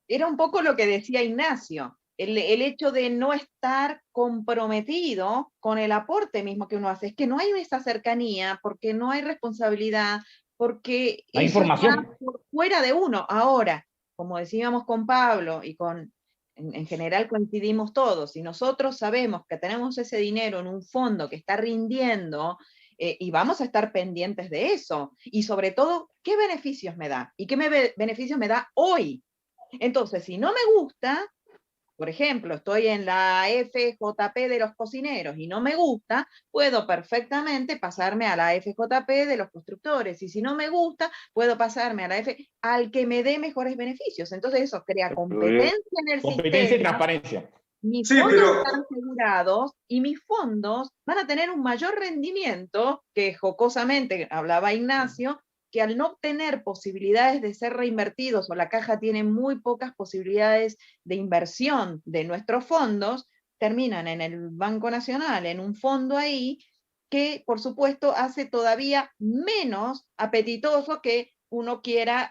Era un poco lo que decía Ignacio. El hecho de no estar comprometido con el aporte mismo que uno hace, es que no hay esa cercanía, porque no hay responsabilidad, porque
hay información
está por fuera de uno. Ahora, como decíamos con Pablo y en general coincidimos todos, si nosotros sabemos que tenemos ese dinero en un fondo que está rindiendo, y vamos a estar pendientes de eso, y sobre todo, ¿qué beneficios me da? ¿Y qué beneficios me da hoy? Entonces, si no me gusta, por ejemplo, estoy en la FJP de los cocineros y no me gusta, puedo perfectamente pasarme a la FJP de los constructores. Y si no me gusta, puedo pasarme a la al que me dé mejores beneficios. Entonces eso crea competencia en el
competencia
sistema.
Y transparencia.
Mis fondos están asegurados y mis fondos van a tener un mayor rendimiento, que jocosamente hablaba Ignacio, que al no tener posibilidades de ser reinvertidos, o la caja tiene muy pocas posibilidades de inversión de nuestros fondos, terminan en el Banco Nacional, en un fondo ahí, que por supuesto hace todavía menos apetitoso que uno quiera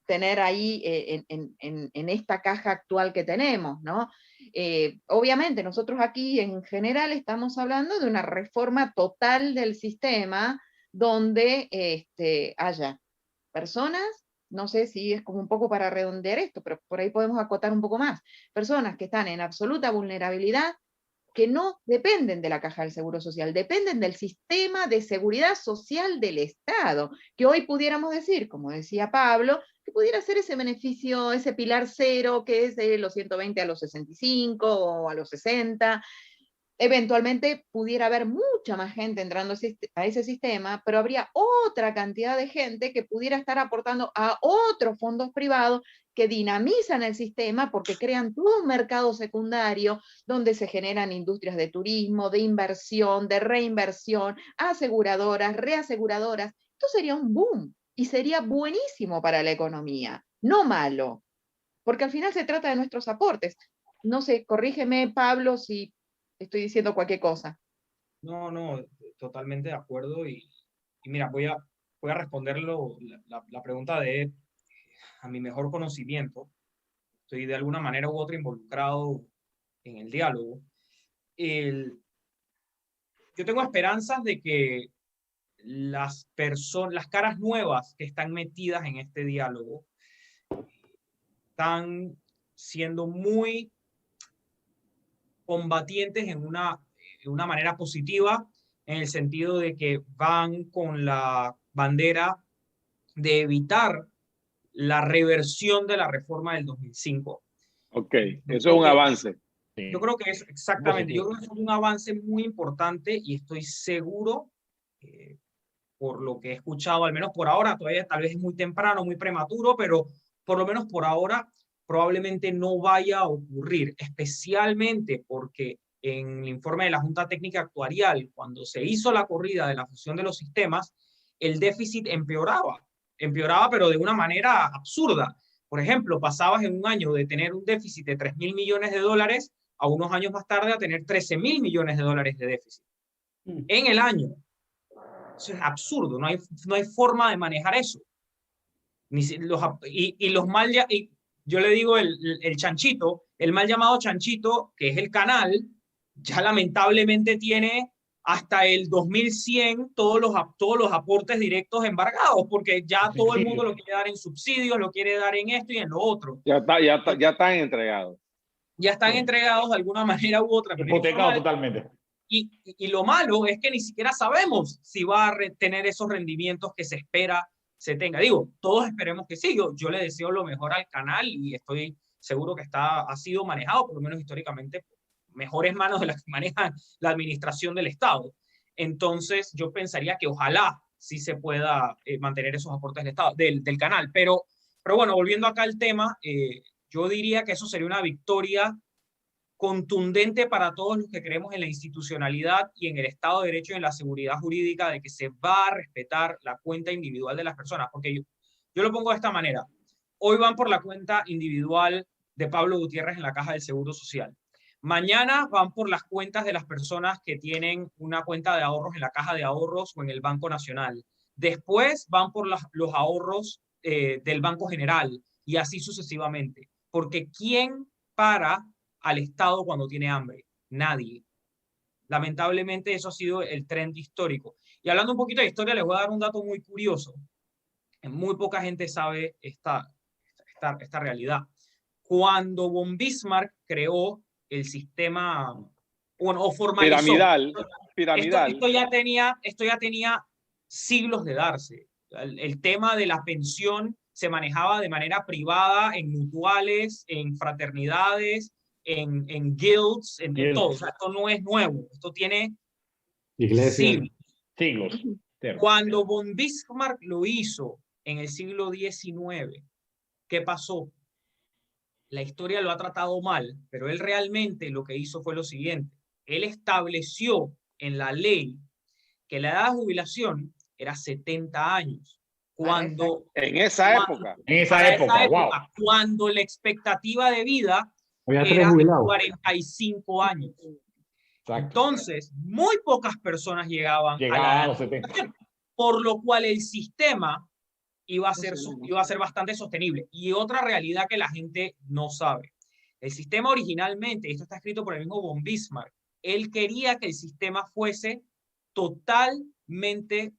tener ahí en esta caja actual que tenemos, ¿no? Obviamente nosotros aquí en general estamos hablando de una reforma total del sistema, donde haya personas, no sé si es como un poco para redondear esto, pero por ahí podemos acotar un poco más, personas que están en absoluta vulnerabilidad, que no dependen de la Caja del Seguro Social, dependen del sistema de seguridad social del Estado, que hoy pudiéramos decir, como decía Pablo, que pudiera ser ese beneficio, ese pilar cero, que es de los 120 a los 65 o a los 60, eventualmente pudiera haber mucha más gente entrando a ese sistema, pero habría otra cantidad de gente que pudiera estar aportando a otros fondos privados que dinamizan el sistema porque crean todo un mercado secundario donde se generan industrias de turismo, de inversión, de reinversión, aseguradoras, reaseguradoras. Esto sería un boom y sería buenísimo para la economía, no malo, porque al final se trata de nuestros aportes. No sé, corrígeme, Pablo, si estoy diciendo cualquier cosa.
No, totalmente de acuerdo. Y mira, voy a responderlo la pregunta de a mi mejor conocimiento. Estoy de alguna manera u otra involucrado en el diálogo. Yo tengo esperanzas de que las caras nuevas que están metidas en este diálogo están siendo muy combatientes en una manera positiva, en el sentido de que van con la bandera de evitar la reversión de la reforma del 2005.
Ok, eso es un avance.
Yo creo que es exactamente, yo creo que es un avance muy importante y estoy seguro, por lo que he escuchado, al menos por ahora, todavía tal vez es muy temprano, muy prematuro, pero por lo menos por ahora probablemente no vaya a ocurrir, especialmente porque en el informe de la Junta Técnica Actuarial, cuando se hizo la corrida de la fusión de los sistemas, el déficit empeoraba, pero de una manera absurda. Por ejemplo, pasabas en un año de tener un déficit de 3.000 millones de dólares a unos años más tarde a tener 13.000 millones de dólares de déficit en el año. Eso es absurdo, no hay forma de manejar eso. Yo le digo el chanchito, el mal llamado chanchito, que es el canal, ya lamentablemente tiene hasta el 2100 todos los aportes directos embargados, porque ya todo el mundo lo quiere dar en subsidios, lo quiere dar en esto y en lo otro.
Ya están entregados.
Ya están entregados de alguna manera u otra.
Hipotecado totalmente.
Y lo malo es que ni siquiera sabemos si va a tener esos rendimientos que se espera se tenga. Digo, todos esperemos que sí. Yo le deseo lo mejor al canal y estoy seguro que ha sido manejado, por lo menos históricamente, mejores manos de las que manejan la administración del Estado. Entonces, yo pensaría que ojalá sí se pueda mantener esos aportes del Estado, del canal. Pero bueno, volviendo acá al tema, yo diría que eso sería una victoria contundente para todos los que creemos en la institucionalidad y en el Estado de Derecho y en la seguridad jurídica, de que se va a respetar la cuenta individual de las personas. Porque yo lo pongo de esta manera. Hoy van por la cuenta individual de Pablo Gutiérrez en la Caja del Seguro Social. Mañana van por las cuentas de las personas que tienen una cuenta de ahorros en la Caja de Ahorros o en el Banco Nacional. Después van por los ahorros del Banco General y así sucesivamente. Porque ¿quién para al Estado cuando tiene hambre? Nadie. Lamentablemente eso ha sido el trend histórico. Y hablando un poquito de historia, les voy a dar un dato muy curioso. Muy poca gente sabe esta realidad. Cuando von Bismarck creó el sistema, o formalizó, piramidal. Esto ya tenía siglos de darse. El tema de la pensión se manejaba de manera privada, en mutuales, en fraternidades, en guilds, en todo. O sea, esto no es nuevo, esto tiene siglos. Cuando von Bismarck lo hizo en el siglo XIX, ¿qué pasó? La historia lo ha tratado mal, pero él realmente lo que hizo fue lo siguiente. Él estableció en la ley que la edad de jubilación era 70 años. Cuando,
en esa época,
wow. Cuando la expectativa de vida era de 45 años. Exacto. Entonces, muy pocas personas llegaban a los 70. Por lo cual el sistema iba a ser bastante sostenible. Y otra realidad que la gente no sabe. El sistema originalmente, esto está escrito por el mismo von Bismarck, él quería que el sistema fuese totalmente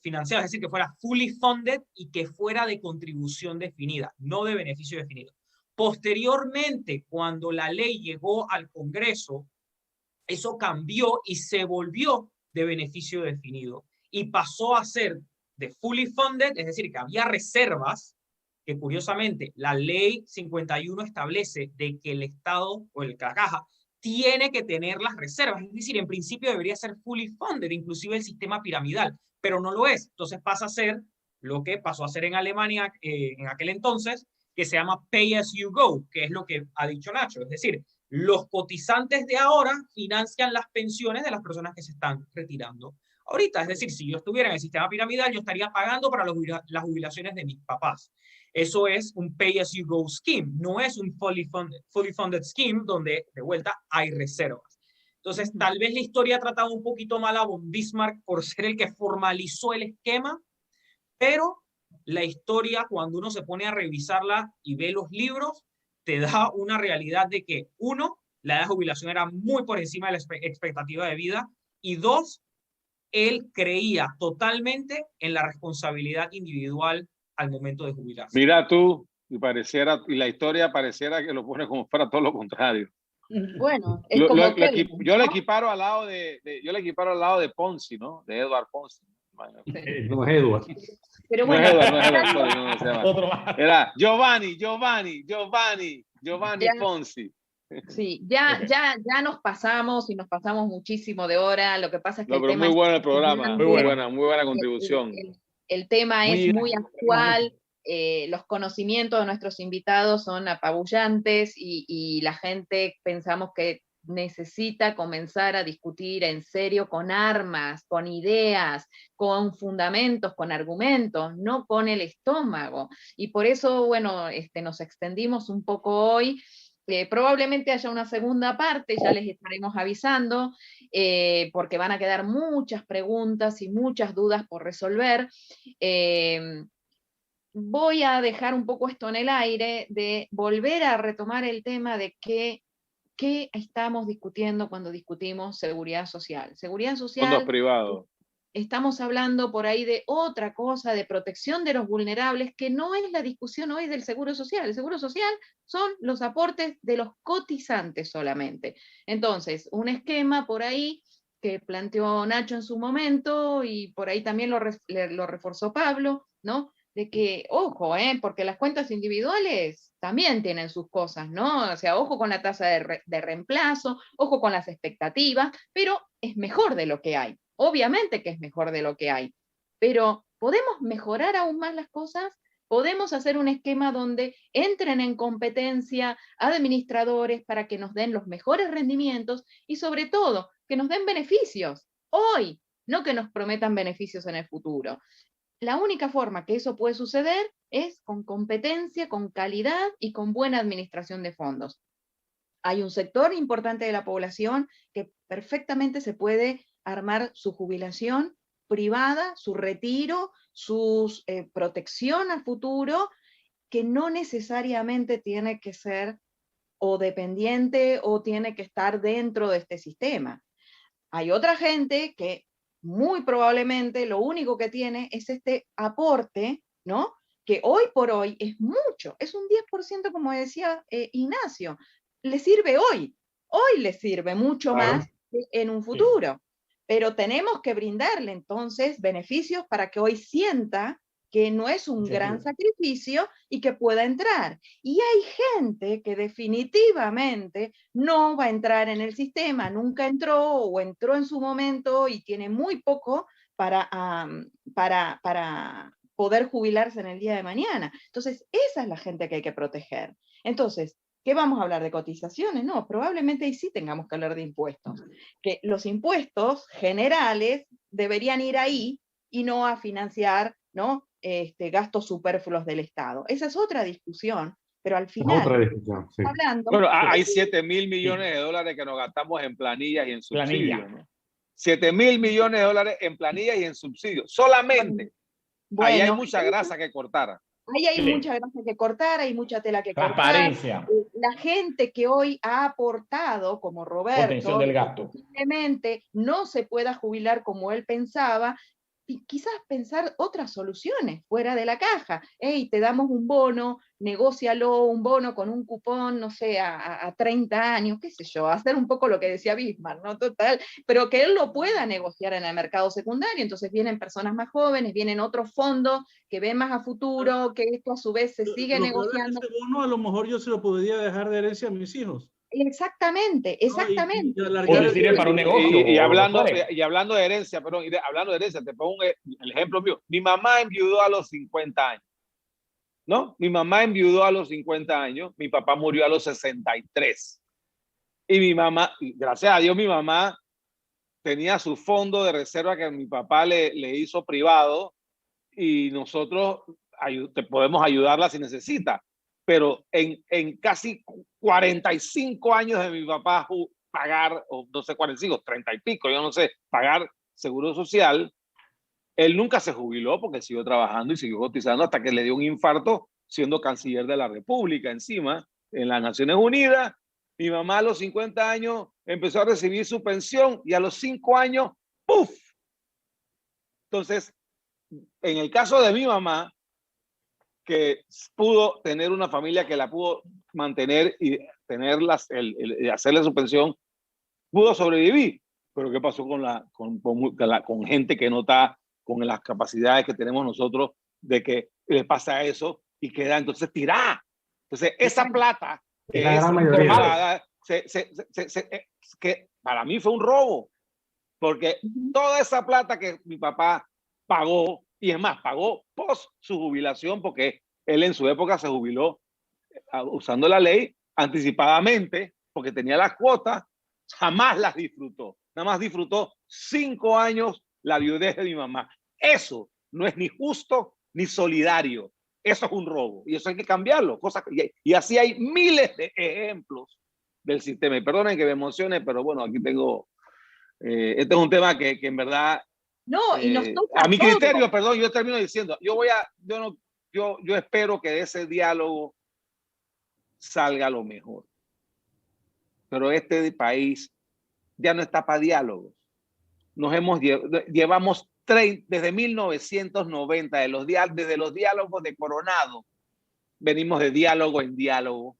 financiado, es decir, que fuera fully funded y que fuera de contribución definida, no de beneficio definido. Posteriormente, cuando la ley llegó al Congreso, eso cambió y se volvió de beneficio definido y pasó a ser de fully funded, es decir, que había reservas, que curiosamente la ley 51 establece de que el Estado o la caja tiene que tener las reservas, es decir, en principio debería ser fully funded, inclusive el sistema piramidal, pero no lo es. Entonces pasa a ser lo que pasó a ser en Alemania en aquel entonces, que se llama pay as you go, que es lo que ha dicho Nacho, es decir, los cotizantes de ahora financian las pensiones de las personas que se están retirando ahorita. Es decir, si yo estuviera en el sistema piramidal, yo estaría pagando para las jubilaciones de mis papás. Eso es un pay-as-you-go scheme, no es un fully funded scheme donde, de vuelta, hay reservas. Entonces, tal vez la historia ha tratado un poquito mal a von Bismarck por ser el que formalizó el esquema, pero la historia, cuando uno se pone a revisarla y ve los libros, te da una realidad de que, uno, la edad de jubilación era muy por encima de la expectativa de vida, y dos, él creía totalmente en la responsabilidad individual al momento de jubilarse.
Mira tú, y la historia pareciera que lo pone como fuera todo lo contrario.
Bueno, es como
yo le equiparo al lado de Ponzi, ¿no? De Edward Ponzi.
No es Edward.
Pero bueno,
era Giovanni Ponzi.
Sí, ya nos pasamos y nos pasamos muchísimo de hora. Lo que pasa es que el tema
muy bueno el programa, muy buena contribución.
El tema es muy actual. Los conocimientos de nuestros invitados son apabullantes y la gente pensamos que necesita comenzar a discutir en serio con armas, con ideas, con fundamentos, con argumentos, no con el estómago. Y por eso, bueno, nos extendimos un poco hoy. Probablemente haya una segunda parte, ya les estaremos avisando, porque van a quedar muchas preguntas y muchas dudas por resolver. Voy a dejar un poco esto en el aire, de volver a retomar el tema de qué estamos discutiendo cuando discutimos seguridad social. Seguridad social.
Fondos privados.
Estamos hablando por ahí de otra cosa, de protección de los vulnerables, que no es la discusión hoy del seguro social. El seguro social son los aportes de los cotizantes solamente. Entonces, un esquema por ahí que planteó Nacho en su momento, y por ahí también lo reforzó Pablo, ¿no? De que, ojo, porque las cuentas individuales también tienen sus cosas, ¿no? O sea, ojo con la tasa de reemplazo, ojo con las expectativas, pero es mejor de lo que hay. Obviamente que es mejor de lo que hay, pero ¿podemos mejorar aún más las cosas? ¿Podemos hacer un esquema donde entren en competencia administradores para que nos den los mejores rendimientos y sobre todo que nos den beneficios hoy, no que nos prometan beneficios en el futuro? La única forma que eso puede suceder es con competencia, con calidad y con buena administración de fondos. Hay un sector importante de la población que perfectamente se puede armar su jubilación privada, su retiro, su protección a futuro, que no necesariamente tiene que ser o dependiente o tiene que estar dentro de este sistema. Hay otra gente que muy probablemente lo único que tiene es este aporte, ¿no? Que hoy por hoy es mucho, es un 10%, como decía Ignacio, le sirve hoy le sirve mucho más que en un futuro, pero tenemos que brindarle entonces beneficios para que hoy sienta que no es un gran sacrificio y que pueda entrar. Y hay gente que definitivamente no va a entrar en el sistema, nunca entró o entró en su momento y tiene muy poco para poder jubilarse en el día de mañana. Entonces, esa es la gente que hay que proteger. Entonces, ¿qué vamos a hablar de cotizaciones? No, probablemente ahí sí tengamos que hablar de impuestos. Que los impuestos generales deberían ir ahí y no a financiar, ¿no? Gastos superfluos del Estado. Esa es otra discusión, pero al final,
otra discusión, sí.
hablando...
Bueno, hay 7.000 millones de dólares que nos gastamos en planillas y en subsidios, ¿no? 7.000 millones de dólares en planillas y en subsidios, solamente.
Bueno,
ahí hay mucha grasa que cortar.
Ahí hay mucha grasa que cortar, hay mucha tela que cortar.
Transparencia.
La gente que hoy ha aportado, como Roberto,
contención del gasto,
posiblemente no se pueda jubilar como él pensaba, y quizás pensar otras soluciones fuera de la caja. Hey, te damos un bono, negócialo, un bono con un cupón, no sé, a 30 años, qué sé yo, hacer un poco lo que decía Bismarck, ¿no? Total, pero que él lo pueda negociar en el mercado secundario. Entonces vienen personas más jóvenes, vienen otros fondos que ven más a futuro, que esto a su vez se sigue negociando.
Ese bono a lo mejor yo se lo podría dejar de herencia a mis hijos.
Exactamente, exactamente.
O le sirve para un negocio.
Y hablando de herencia, perdón, hablando de herencia, te pongo el ejemplo mío. Mi mamá enviudó a los 50 años, ¿no? Mi mamá enviudó a los 50 años, mi papá murió a los 63. Y mi mamá, gracias a Dios, mi mamá tenía su fondo de reserva que mi papá le hizo privado y nosotros podemos ayudarla si necesita. Pero en casi 45 años de mi papá pagar, o no sé, 45, 30 y pico, yo no sé, pagar seguro social, él nunca se jubiló porque siguió trabajando y siguió cotizando hasta que le dio un infarto siendo canciller de la República encima, en las Naciones Unidas. Mi mamá a los 50 años empezó a recibir su pensión y a los 5 años, ¡puf! Entonces, en el caso de mi mamá, que pudo tener una familia que la pudo mantener y tener hacerle su pensión, pudo sobrevivir. Pero ¿qué pasó con gente que no está con las capacidades que tenemos nosotros de que les pasa eso y queda entonces tirada? Entonces, esa plata que
la gran mayoría
que para mí fue un robo, porque toda esa plata que mi papá pagó, y es más, pagó post su jubilación, porque él en su época se jubiló usando la ley anticipadamente, porque tenía las cuotas, jamás las disfrutó. Nada más disfrutó 5 años la viudez de mi mamá. Eso no es ni justo ni solidario. Eso es un robo y eso hay que cambiarlo. Y así hay miles de ejemplos del sistema. Y perdonen que me emocione, pero bueno, aquí tengo... este es un tema que en verdad...
No, y nos toca
a mi criterio, perdón, yo termino diciendo, yo espero que de ese diálogo salga lo mejor. Pero este país ya no está para diálogos. Llevamos desde 1990, desde los diálogos de Coronado, venimos de diálogo en diálogo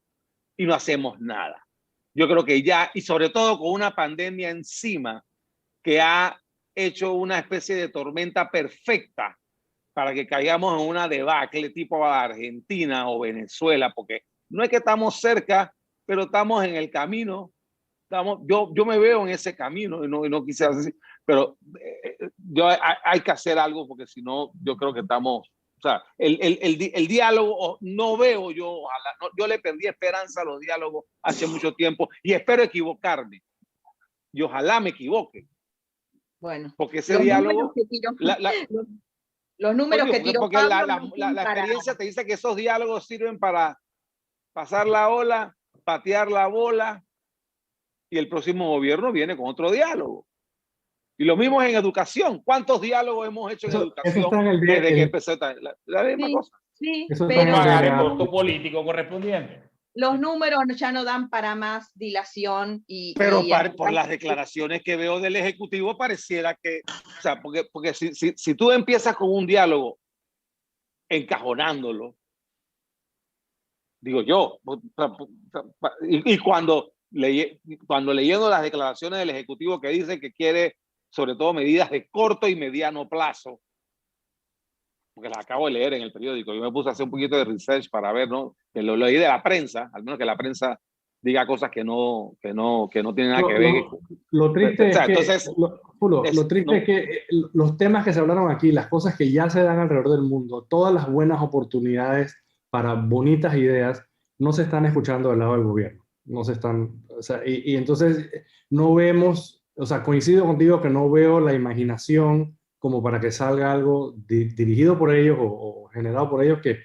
y no hacemos nada. Yo creo que ya, y sobre todo con una pandemia encima que ha hecho una especie de tormenta perfecta para que caigamos en una debacle tipo Argentina o Venezuela, porque no es que estamos cerca, pero estamos en el camino. Yo me veo en ese camino y no quisiera decir, pero hay que hacer algo porque si no, yo creo que estamos, o sea, el diálogo no veo yo, ojalá, yo le perdí esperanza a los diálogos hace mucho tiempo y espero equivocarme y ojalá me equivoque.
Bueno,
porque ese diálogo,
los números que tiró
porque
Pablo
la experiencia te dice que esos diálogos sirven para pasar la ola, patear la bola, y el próximo gobierno viene con otro diálogo. Y lo mismo es en educación. ¿Cuántos diálogos hemos hecho en educación desde que empezó la misma cosa?
Sí,
pero pagar el costo político correspondiente.
Los números ya no dan para más dilación.
Pero por las declaraciones que veo del Ejecutivo pareciera que, o sea, porque si tú empiezas con un diálogo encajonándolo, digo yo, y cuando leyendo las declaraciones del Ejecutivo que dice que quiere sobre todo medidas de corto y mediano plazo, porque las acabo de leer en el periódico. Yo me puse a hacer un poquito de research para ver, ¿no? Que lo leí de la prensa, al menos que la prensa diga cosas que no tienen nada que ver.
Lo triste
O sea,
es que,
entonces,
lo triste es que los temas que se hablaron aquí, las cosas que ya se dan alrededor del mundo, todas las buenas oportunidades para bonitas ideas, no se están escuchando del lado del gobierno. No se están, o sea, y entonces no vemos, o sea, coincido contigo que no veo la imaginación como para que salga algo dirigido por ellos o generado por ellos que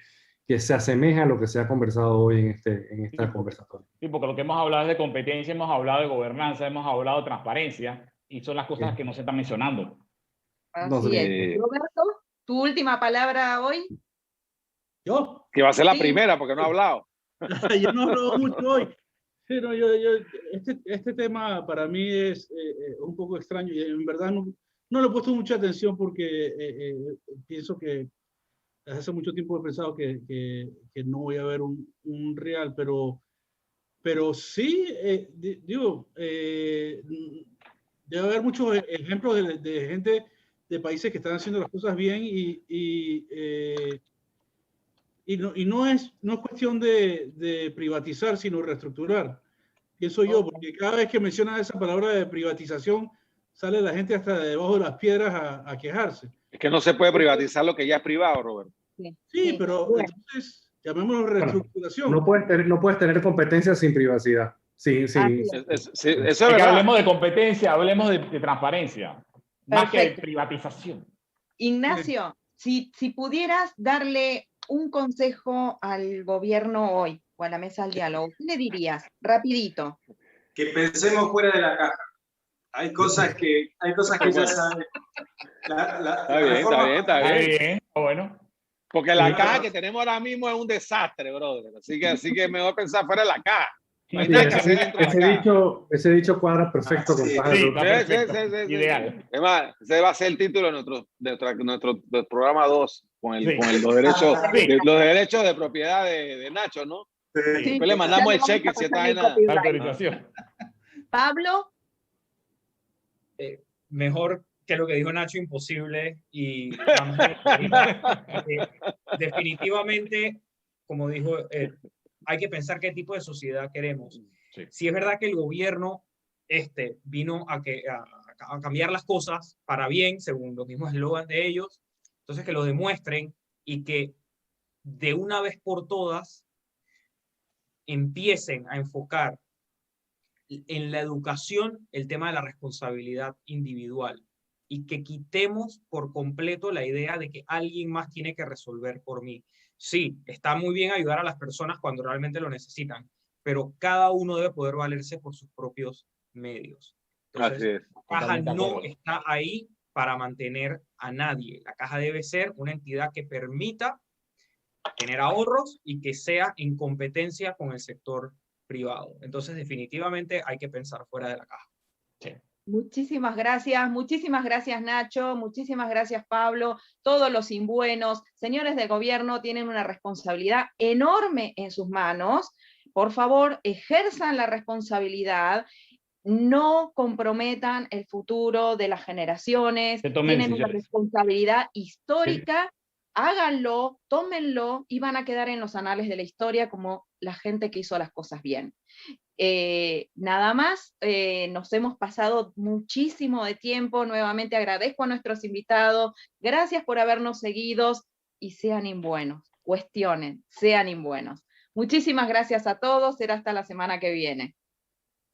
se asemeja a lo que se ha conversado hoy en esta conversación.
Sí, porque lo que hemos hablado es de competencia, hemos hablado de gobernanza, hemos hablado de transparencia, y son las cosas que no se están mencionando.
Así es. Roberto, ¿tu última palabra hoy?
¿Yo?
Que va a ser la primera, porque no he hablado.
Yo no hablo mucho hoy. Pero este tema para mí es un poco extraño y en verdad no le he puesto mucha atención porque pienso que desde hace mucho tiempo he pensado que no voy a ver un real, pero sí, digo, debe haber muchos ejemplos de gente de países que están haciendo las cosas bien y no es cuestión de privatizar, sino reestructurar. Pienso yo, porque cada vez que mencionan esa palabra de privatización, sale la gente hasta debajo de las piedras a quejarse.
Es que no se puede privatizar lo que ya es privado, Roberto.
Sí, pero entonces llamémoslo reestructuración.
Bueno, no puedes tener competencia sin privacidad. Eso
es
que hablemos de competencia, hablemos de transparencia, más que de privatización.
Ignacio, si pudieras darle un consejo al gobierno hoy o a la mesa del diálogo, ¿qué le dirías? Rapidito.
Que pensemos fuera de la caja. Hay cosas que ya saben.
Está bien.
Bueno.
Porque la caja que tenemos ahora mismo es un desastre, brother. Así que mejor pensar fuera de la caja. No hay nada que hacer dentro de la caja.
Ese dicho cuadra perfecto con caja.
Sí,
ideal.
Además, ese va a ser el título de nuestro programa 2, con los derechos de propiedad de Nacho, ¿no?
Sí.
Después le mandamos el cheque si está en la
autorización.
Pablo.
Mejor que lo que dijo Nacho, imposible. Y definitivamente, como dijo, hay que pensar qué tipo de sociedad queremos. Sí. Si es verdad que el gobierno vino a cambiar las cosas para bien, según los mismos eslogans de ellos, entonces que lo demuestren y que de una vez por todas empiecen a enfocar en la educación el tema de la responsabilidad individual y que quitemos por completo la idea de que alguien más tiene que resolver por mí. Sí, está muy bien ayudar a las personas cuando realmente lo necesitan, pero cada uno debe poder valerse por sus propios medios. Entonces, la caja no está ahí para mantener a nadie. La caja debe ser una entidad que permita tener ahorros y que sea en competencia con el sector privado. Entonces, definitivamente hay que pensar fuera de la caja.
Sí.
Muchísimas gracias Nacho, muchísimas gracias Pablo, todos los imbuenos, señores de gobierno tienen una responsabilidad enorme en sus manos, por favor ejerzan la responsabilidad, no comprometan el futuro de las generaciones, tienen una responsabilidad histórica, sí. Háganlo, tómenlo y van a quedar en los anales de la historia como la gente que hizo las cosas bien. Nada más, nos hemos pasado muchísimo de tiempo, nuevamente agradezco a nuestros invitados, gracias por habernos seguido y sean imbuenos, cuestionen, sean imbuenos. Muchísimas gracias a todos, será hasta la semana que viene.